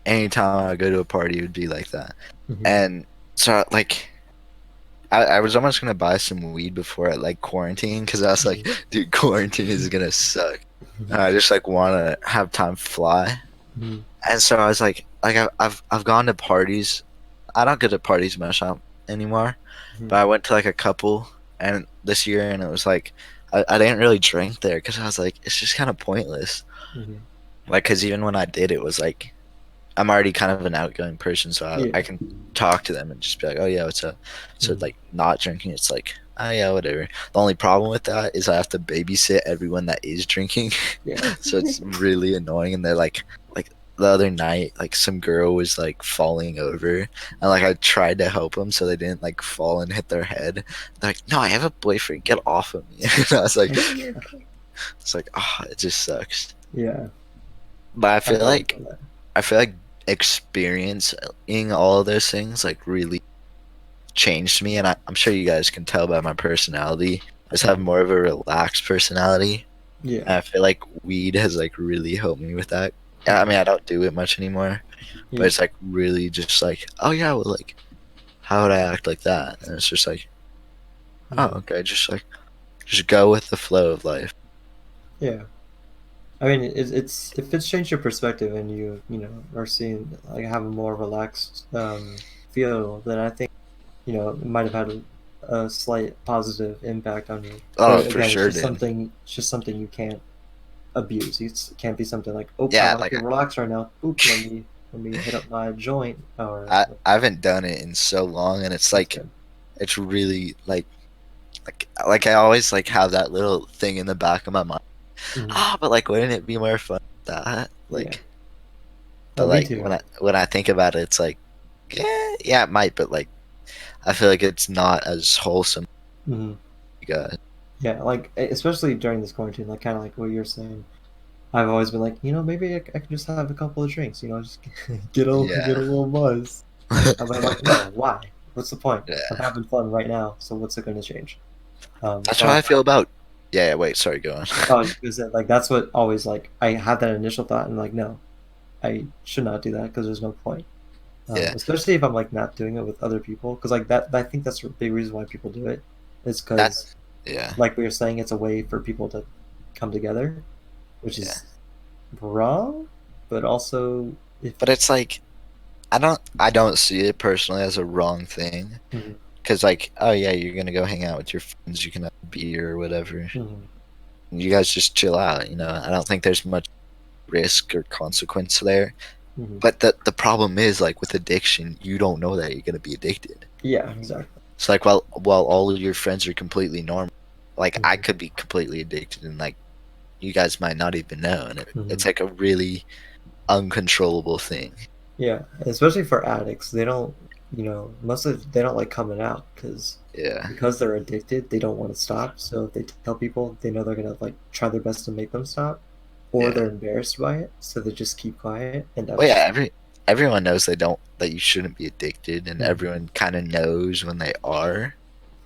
Anytime I go to a party it would be like that. Mhm. And so like I was almost gonna buy some weed before I like quarantine because I was like, Mhm. dude, quarantine is gonna suck. And Mhm. I just like wanna have time fly. Mhm. And so I was like I've gone to parties. I don't go to parties much anymore, but Mhm. I went to like a couple and this year, and it was like I didn't really drink there because I was like it's just kind of pointless. Mhm. Like because even when I did, it was like I'm already kind of an outgoing person, so I Yeah. can talk to them and just be like, oh yeah, what's up? So Mhm. like not drinking, it's like oh yeah, whatever. The only problem with that is I have to babysit everyone that is drinking, Yeah. so it's really annoying. And they're like the other night, like some girl was like falling over, and like I tried to help them so they didn't like fall and hit their head. They're like, no, I have a boyfriend, get off of me. And I was like, Yeah. it's like oh, it just sucks. Yeah. But I totally feel that. I feel like experiencing all of those things like really changed me, and I'm sure you guys can tell by my personality. I just have Mhm. more of a relaxed personality, Yeah. and I feel like weed has like really helped me with that. I Mhm. mean, I don't do it much anymore, but Yeah. it's like really just like, oh yeah, well, like how would I act like that? And it's just like, oh Mhm. okay, just like just go with the flow of life. Yeah. I mean, it's if it's changed your perspective and you are seeing like have a more relaxed feel, then I think it might have had a slight positive impact on you. Oh, But for again, sure, dude. it's just something you can't abuse. It can't be something like, oh, I Yeah, want to like feel relaxed right now. Oop, let me hit up my joint. Or I haven't done it in so long, and it's that's like good. it's really like I always like have that little thing in the back of my mind. Mhm. Ah, but like, wouldn't it be more fun with that? Yeah. Like, Oh, but me like too. when I think about it, it's like, yeah, it might, but like, I feel like it's not as wholesome. Mhm. You guys, Yeah, like especially during this quarantine, like kind of like what you're saying. I've always been like, maybe I could just have a couple of drinks, just get a yeah, little buzz. But I'm like, no, why? What's the point? I'm yeah. having fun right now, so what's it going to change? That's So how I feel about. Yeah, yeah, wait, sorry, go on. I was just gonna say, like that's what always like I had that initial thought and like, no, I should not do that because there's no point. Yeah, Especially if I'm like not doing it with other people, because like that I think that's a big reason why people do it, is that, because yeah, like we were saying, it's a way for people to come together, which yeah. is wrong, but also if But it's like I don't see it personally as a wrong thing, Mhm. because like, oh yeah, you're gonna go hang out with your friends, you can have a beer or whatever. Mhm. You guys just chill out, you know. I don't think there's much risk or consequence there. Mhm. But the problem is like with addiction, you don't know that you're gonna be addicted. Yeah, exactly. It's like while all of your friends are completely normal, like I Mhm. could be completely addicted, and like you guys might not even know, and it's Mhm. like a really uncontrollable thing. Yeah, especially for addicts, they don't, most of they don't like coming out Yeah, because they're addicted, they don't want to stop. So if they tell people, they know they're gonna like try their best to make them stop, or yeah. they're embarrassed by it, so they just keep quiet, and Well, yeah. that's Everyone knows they don't that you shouldn't be addicted, and Mhm. everyone kind of knows when they are.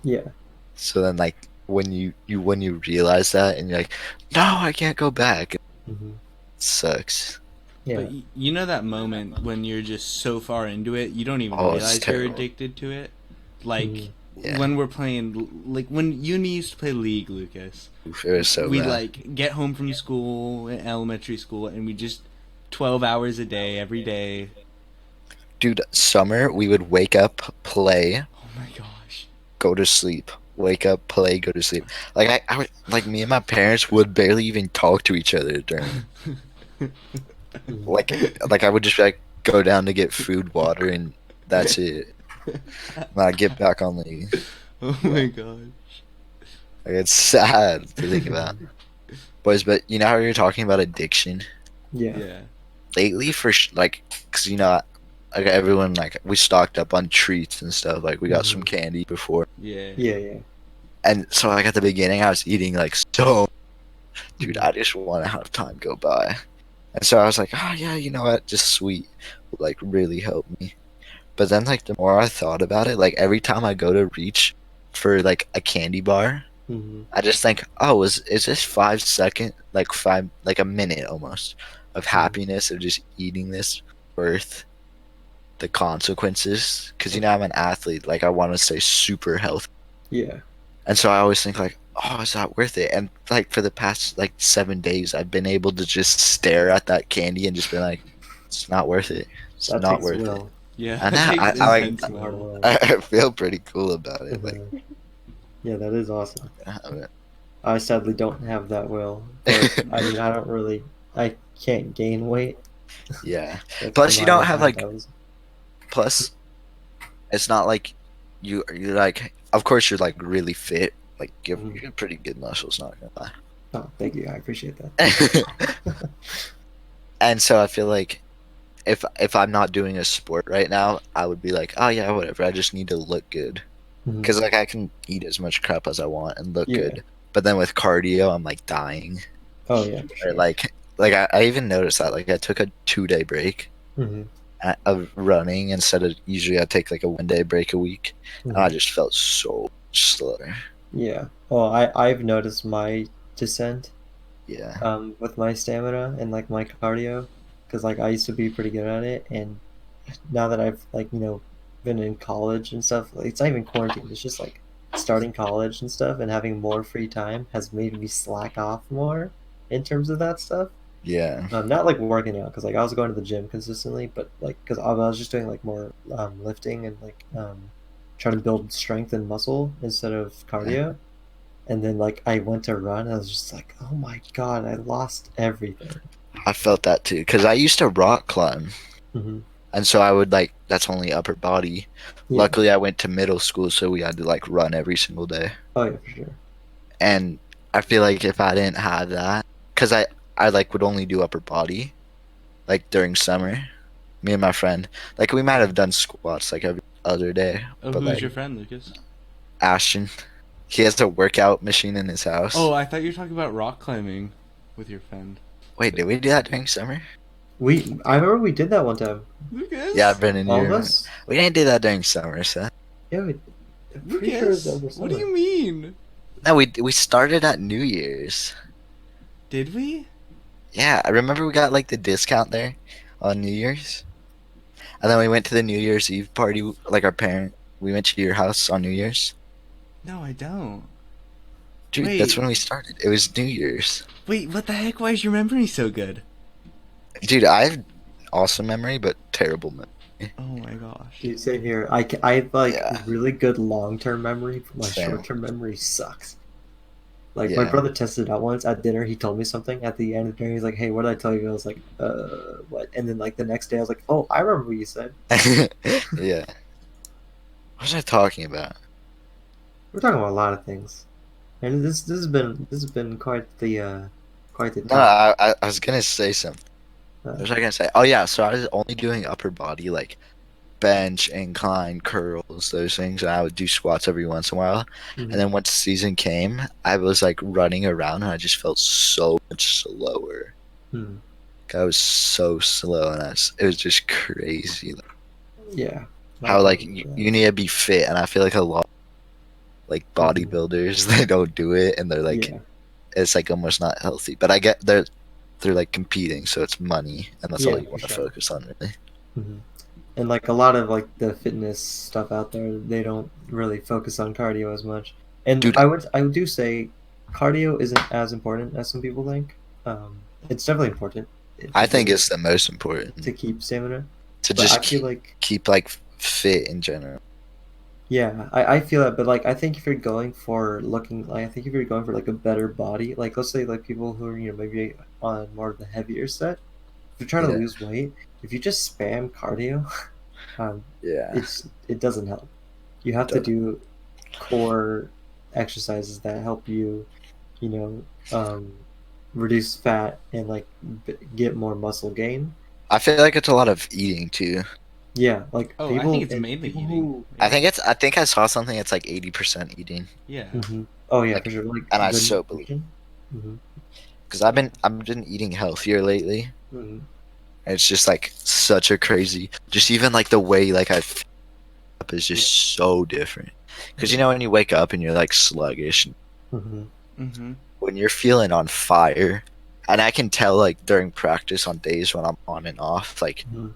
Yeah. So then, like, when you realize that and you're like, no, I can't go back. It Hmm. sucks. Yeah. But you know that moment when you're just so far into it, you don't even Oh, it's realize you're terrible. addicted to it. Like Mhm. Yeah. when we're playing, like when you and me used to play League, Lucas. It was so We bad. like get home from school, elementary school, and we just 12 hours a day, every day. Dude, summer we would wake up, play, Oh my gosh. go to sleep. Wake up, play, go to sleep. Like I would, like me and my parents would barely even talk to each other during. Mhm. Like I would just like go down to get food, water, and that's it. And I get back on the. Oh Yeah. my gosh. Like, it's sad to think about, boys. But you know how you're talking about addiction Yeah. Yeah. lately, like, cause like everyone like we stocked up on treats and stuff. Like we got some Mhm. candy before, Yeah. Yeah. Yeah. and so like at the beginning I was eating like so. Dude, Mhm. I just want to have time go by. And so I was like, oh yeah, you know what? Just sweet will like really help me. But then like the more I thought about it, like every time I go to reach for like a candy bar, Mhm. I just think, oh, is this 5 second, like a minute almost of Mhm. happiness of just eating this worth the consequences? Because you know Okay. I'm an athlete, like I want to stay super healthy, Yeah. and so I always think like, oh, is that worth it? And like for the past like 7 days, I've been able to just stare at that candy and just be like, it's not worth it. It's That not takes worth it. will. Yeah. And It now takes This I takes intense some hard will. will. I feel pretty cool about it. Like, Mhm. Yeah, that is awesome. I have it. I sadly don't have that will, but I mean, I don't really. I can't gain weight. Yeah. That's the Plus, you don't have minor like. downside. Plus, it's not like you're like. Of course, you're like really fit. Like Mhm. you have pretty good muscles. Not gonna Oh, thank you. I appreciate lie. that. And so I feel like if I'm not doing a sport right now, I would be like, oh yeah, whatever. I just need to look good. Mhm. Because like I can eat as much crap as I want and look Yeah. good. But then with cardio, I'm like dying. Oh yeah, for Or sure. like I even noticed that like I took a 2 day break Hmm. of running instead of usually I take like a 1 day break a week, and I Hmm. just felt so much slower. Yeah. Well, I've noticed my descent Yeah, with my stamina and like my cardio, because like I used to be pretty good at it, and now that I've like been in college and stuff, like, it's not even quarantine. It's just like starting college and stuff and having more free time has made me slack off more in terms of that stuff. yeah, Not like working out because like I was going to the gym consistently, but like because I was just doing like more lifting and like trying to build strength and muscle instead of yeah. cardio. And then like I went to run, and I was just like, oh my god, I lost everything. I felt that too because I used to rock climb, Hmm. and so I would like that's only upper body. Yeah. Luckily, I went to middle school, so we had to like run every single day. Oh yeah, for sure. And I feel like if I didn't have that, because I like would only do upper body like during summer. Me and my friend, like we might have done squats like every other day, Oh, but who's like your friend, Lucas? Ashton, he has a workout machine in his house. Oh, I thought you were talking about rock climbing with your friend. Wait, did we do that during summer? I remember we did that one time. Yeah, Lucas? Brendan, All of you're. us. We didn't do that during summer, so. Yeah, I'm pretty sure it was Lucas? over What do summer. you mean? No, we started at New Year's. Did we? Yeah, I remember we got like the discount there on New Year's, and then we went to the New Year's Eve party. Like our parent, we went to your house on New Year's. No, I don't. Dude, that's Wait. when we started. It was New Year's. Wait, what the heck? Why is your memory so good? Dude, I have awesome memory, but terrible memory. Oh my gosh. Dude, same here. I have like Yeah, really good long-term memory, but my same. short-term memory sucks. Like my Yeah. brother tested it out once at dinner. He told me something at the end of dinner. He's like, "Hey, what did I tell you?" I was like, what?" And then like the next day, I was like, "Oh, I remember what you said." Yeah. What was I talking about? We're talking about a lot of things, and this has been quite the No, topic. I was gonna say something. What Uh, was I gonna say? Oh yeah, so I was only doing upper body, like bench, incline, curls, those things, and I would do squats every once in a while. And mhm. then once season came, I was like running around, and I just felt so much slower. Hmm. I was so slow, and it was just crazy. Like, Yeah, I how can like relate to that. you need to be fit, and I feel like a lot like bodybuilders, they don't do it, and they're like, Yeah, it's like almost not healthy. But I get they're like competing, so it's money, and that's all yeah, you for want to sure. focus on, really. Hmm. And like a lot of like the fitness stuff out there, they don't really focus on cardio as much. And Dude, I do say cardio isn't as important as some people think. It's definitely important I to think do it's the most to important keep stamina, to but I just feel like keep like fit in general. yeah, I feel that, but like I think if you're going for looking like I think if you're going for like a better body, like let's say like people who are maybe on more of the heavier set, if you're trying to Yeah, lose weight, if you just spam cardio, um, yeah. it doesn't help. You have to Doesn't. do core exercises that help you, you know, reduce fat and like get more muscle gain. I feel like it's a lot of eating too. Yeah, like Oh, I think people it's and mainly people eating, who I right? think it's. I think I saw something. It's like 80% eating. Yeah. oh yeah, for Like, sure, like and I good so believe nutrition. Hmm. because I've been eating healthier lately. Hmm. And it's just like such a crazy. Just even like the way like I feel up is Yeah. just so different. Because Yeah. when you wake up and you're like sluggish, Hmm. Mm-hmm. when you're feeling on fire, and I can tell like during practice on days when I'm on and off, like Hmm.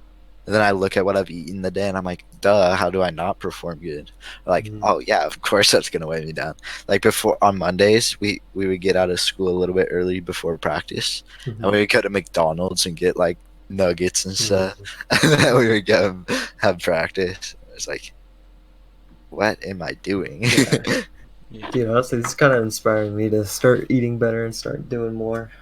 and then I look at what I've eaten the day and I'm like, duh, how do I not perform good? Like, Hmm. oh yeah, of course that's gonna weigh me down. Like before on Mondays, we would get out of school a little bit early before practice, and Hmm. we would go to McDonald's and get like nuggets and stuff, Hmm. and then we would go have practice. It's like, what am I doing? Yeah. Yeah. Dude, honestly, this is kind of inspiring me to start eating better and start doing more.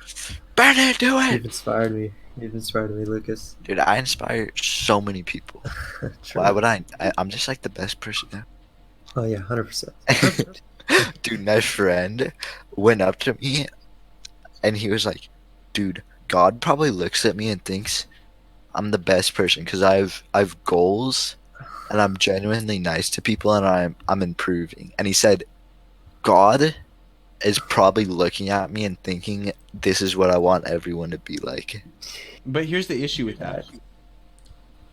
Bernard, do it, You've inspired me. You've inspired me, Lucas. dude. I inspire so many people. Why True. would I'm just like the best person ever. Oh yeah, 100%. Perfect. Dude, my friend went up to me and he was like, "Dude, God probably looks at me and thinks I'm the best person because I've goals and I'm genuinely nice to people and I'm improving." And he said, "God is probably looking at me and thinking this is what I want everyone to be like." But here's the issue with that. That-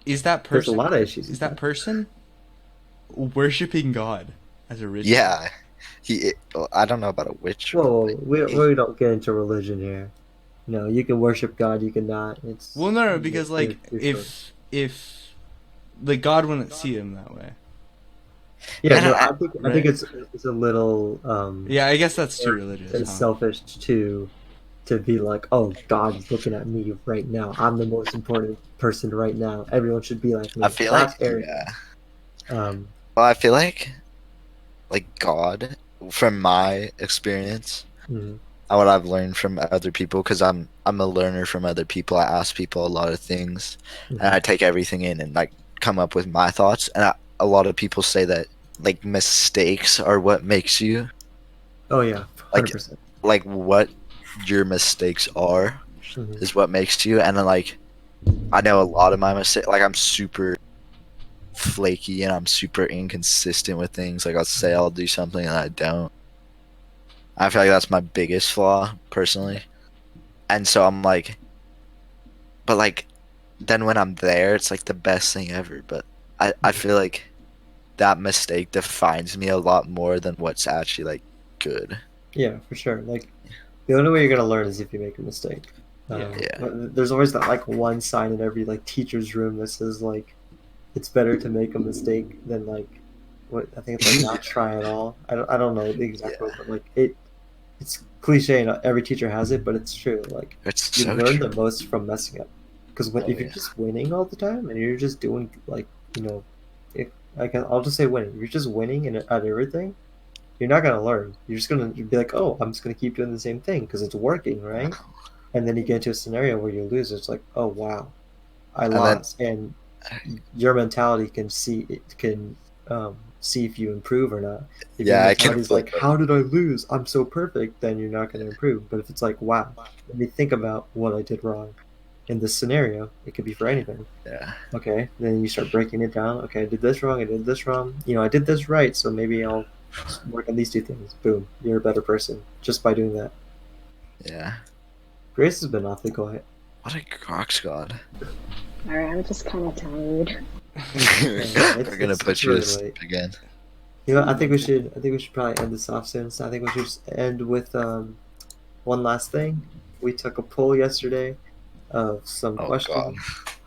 Is that There's a person lot of issues is with that that. person worshiping God as a ritual? Yeah, I don't know about a witch. Whoa, we don't get into religion here. No, you can worship God, you cannot. Well, no, because like your choice. if like God wouldn't see him that way, Yeah, Yeah, no, no, I think right? it's a little Yeah, I guess that's too arrogant religious, and huh? selfish to be like, oh, God's looking at me right now. I'm the most important person right now. Everyone should be like I me. feel like That's arrogant. yeah. Um, Well, I feel like God, from my experience, mhm, what I've learned from other people, because I'm a learner from other people. I ask people a lot of things, and mhm. I take everything in and like come up with my thoughts. And a lot of people say that like mistakes are what makes you Oh yeah, like 100%. what your mistakes are Mhm, is what makes you. And then like I know a lot of my mistakes. Like I'm super flaky and I'm super inconsistent with things. Like I'll say mhm. I'll do something and I don't. I feel like that's my biggest flaw personally. And so I'm like, but like, then when I'm there, it's like the best thing ever. But I feel like that mistake defines me a lot more than what's actually like good. Yeah, for sure. Like the only way you're gonna learn is if you make a mistake. Yeah. Yeah. But there's always that like one sign in every like teacher's room that says like it's better to make a mistake than like what I think it's like not try at all. I don't know the exact Yeah. quote, but like it's cliche and every teacher has it, but it's true. Like It's you so learn the true. most from messing up. Because Oh if you're yeah. just winning all the time and you're just doing like if I'll just say winning. If you're just winning at everything, you're not gonna learn. You're just gonna be like, oh, I'm just gonna keep doing the same thing because it's working, right? And then you get into a scenario where you lose. It's like, oh wow, I And then lost, and your mentality can see if you improve or not. If your yeah, I can mentality is flip like, it. how did I lose? I'm so perfect, then you're not going to improve. But if it's like, wow, let me think about what I did wrong in this scenario, it could be for anything. Yeah. Okay, then you start breaking it down. Okay, I did this wrong. I did this wrong. I did this right, so maybe I'll work on these two things. Boom, you're a better person just by doing that. Yeah. Grace has been awfully quiet. What a crocs god. Alright, I'm just kind of tired. Yeah, We're gonna it's put you to really sleep late. again. You know, I think we should. I think we should probably end this off soon. So I think we should just end with one last thing. We took a poll yesterday of some Oh god. questions.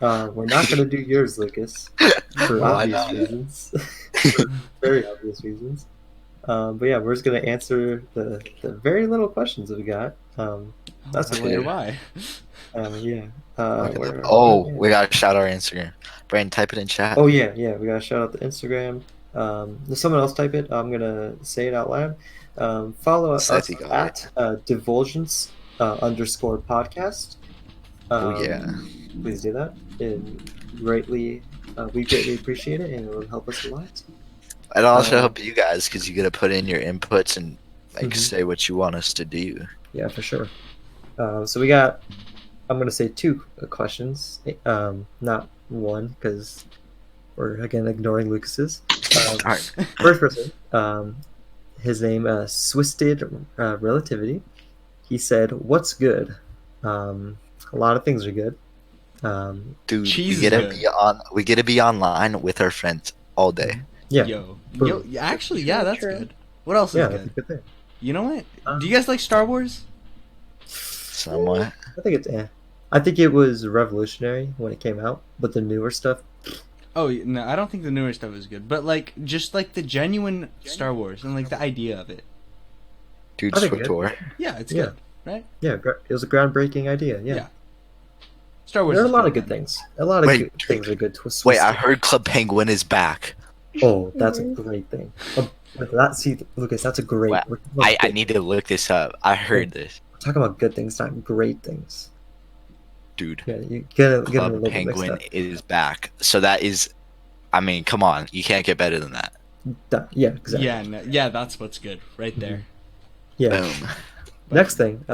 We're not gonna do yours, Lucas, for Why obvious not? reasons. For very obvious reasons. But yeah, we're just gonna answer the very little questions that we got. That's I okay. wonder why. Yeah. We gotta shout our Instagram. Brandon, type it in chat. Oh yeah, we gotta shout out the Instagram. If someone else type it, I'm gonna say it out loud. Follow us Seti got at Divulgence _ podcast. Oh yeah. Please do that. We greatly appreciate it, and it will help us a lot. It'll also help you guys because you gotta put in your inputs and like Mhm. say what you want us to do. Yeah, for sure. So we got. I'm gonna say 2 questions, not 1, because we're again ignoring Lucas's. Alright. First person, his name Swisted Relativity. He said, "What's good?" A lot of things are good. Dude, Cheese we is gotta good. we gotta be online with our friends all day. Yeah, Yo, Boom. actually, yeah, that's True. good. What else yeah, is that's a good? good thing. You know what? Do you guys like Star Wars? Somewhat. I think it's I think it was revolutionary when it came out, but the newer stuff, Oh no, I don't think the newer stuff is good, but like just like the genuine Star Wars and like the idea of it. Dude, I think Swift it- Tour. Yeah, it's Yeah. good, right? yeah, it was a groundbreaking idea. Yeah, Yeah. Star Wars. there are a is lot good, of good man. things. A lot of Wait, good things are good. Wait, I heard Club Penguin is back. Oh, that's a Mhm. great thing. Lucas, that's a great. Wow. We're talking about I good need to look this up. I heard this. We're talking about good things, not great things. Dude, Yeah, you get a little Club bit mixed Penguin up. is back. So that is, I mean, come on. You can't get better than that. Yeah, exactly. Yeah, no, yeah, that's what's good right there. Yeah. Boom. Next thing,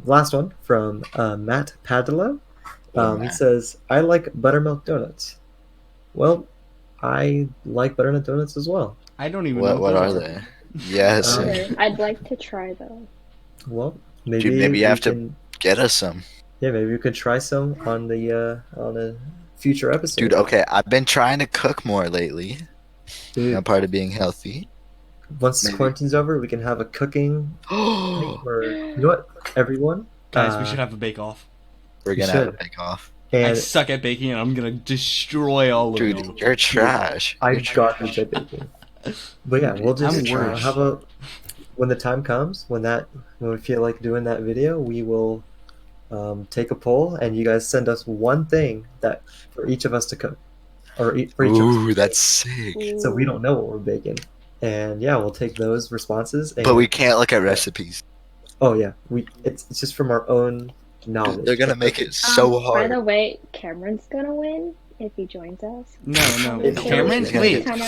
last one from Matt Padilla. He Matt. says, "I like buttermilk donuts." Well, I like buttermilk donuts as well. I don't even know What are those they? Yes. Um, Okay, I'd like to try those. Well, maybe Dude, maybe you we have to can, get us some. yeah, maybe we could try some on a future episode. Dude, okay, I've been trying to cook more lately. Dude, I'm part of being healthy. once maybe. quarantine's over, we can have a cooking thing We're for, you know what, everyone. Guys, we should have a bake off. gonna should. have a bake off. I And suck at baking and I'm gonna destroy all of Dude, them. you're trash. I You're trash. garbage at baking. But yeah, Dude, we'll just I'm worse. have when the time comes, when we feel like doing that video, we will take a poll, and you guys send us one thing that for each of us to cook, or for each of Ooh, us. that's sick. So we don't know what we're baking, and yeah, we'll take those responses. And, But we can't look at recipes. Oh yeah, it's just from our own knowledge. Dude, they're gonna make it so By the hard. way, Cameron's gonna win if he joins us. No, It's Cameron, gonna wait, Kinda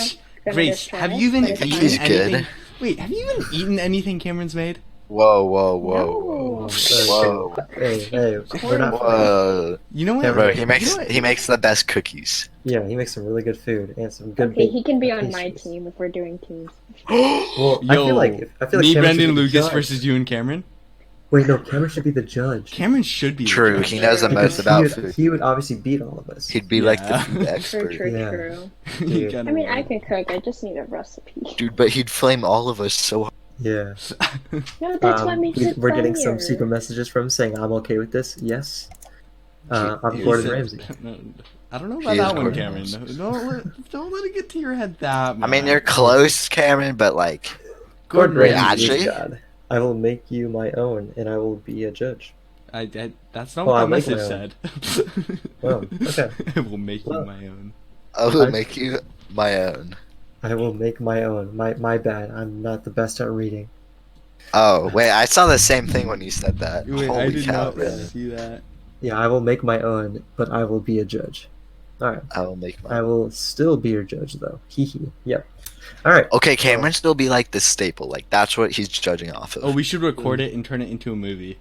gonna Grace, destroy have us, you even but it's eaten He's fine. good. anything? Wait, have you even eaten anything Cameron's made? Whoa, whoa, whoa, No. whoa, Hey, we're not. whoa. You know what? Cameron, Bro, You know what? he makes the best cookies. Yeah, he makes some really good food and some good. Okay, he can be on my pastries. team if we're doing teams. Well, I Yo, feel like me, Cameron should Brendan, be the Lucas judge. versus you and Cameron. Wait, no, Cameron should be the judge. Cameron should be the True, judge. he knows the Because most about would, food. he would obviously beat all of us. He'd be like the Yeah. food True, expert. true, Yeah. true. You Dude. gotta I mean, I win. can cook. I just need a recipe. Dude, but he'd flame all of us so hard. Yeah. No, that's what makes it We're getting some funnier. secret messages from him saying I'm okay with this. Yes. I'm He- Gordon He said- Ramsay. No, I don't know He about is that one, Gordon Cameron. Ramsay. Don't let it get to your head that much. I mean, you're close, Cameron, but like, Gordon Wait, Ramsay actually? is God. I will make you my own, and I will be a judge. That's not Oh, I what that like my message said. Oh, okay. I will make you Well. my own. I will I- make you my own. I will make my own. My bad. I'm not the best at reading. Oh, wait, I saw the same thing when you said that. Wait, Holy I did cow, not man. see that. Yeah, I will make my own, but I will be a judge. All right. I will make my I will still be your judge, though. Hee hee. Yep. All right. Okay, Cameron still be like the staple. Like, that's what he's judging off of. Oh, we should record it and turn it into a movie.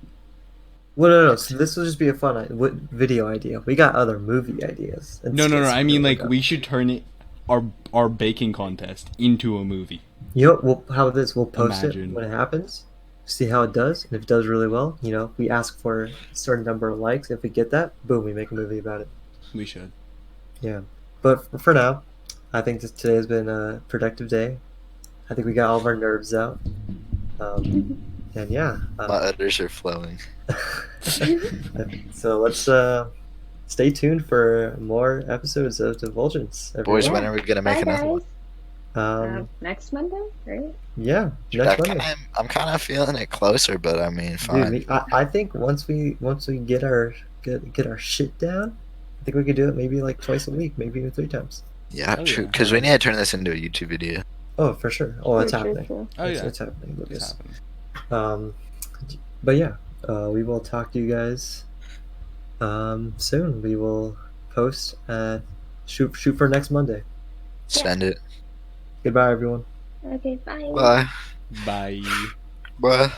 Well, no. So this will just be a fun video idea. We got other movie ideas. and No. skits I mean, we're like, gonna we should turn it our baking contest into a movie. You know, how about this? We'll post Imagine. it when it happens. See how it does. And if it does really well, we ask for a certain number of likes. If we get that, boom, we make a movie about it. We should. Yeah. But for now, I think today has been a productive day. I think we got all of our nerves out. And yeah. My udders are flowing. So let's stay tuned for more episodes of Divulgence. Boys, everyone. when are we gonna Bye, make another guys. one? Next Monday, right? Yeah, next Monday. I'm kind of feeling it closer, but I mean, fine. Dude, I think once we get our shit down, I think we could do it maybe like twice a week, maybe even 3 times. Yeah, Oh, true. yeah. Because we need to turn this into a YouTube video. Oh, for sure. Oh, it's True, happening. true. Oh yeah, It's happening, it's Lucas. happening. But yeah, we will talk to you guys soon. We will post shoot for next Monday. Send it. Goodbye, everyone. Okay, bye. Bye. Bye. Bye.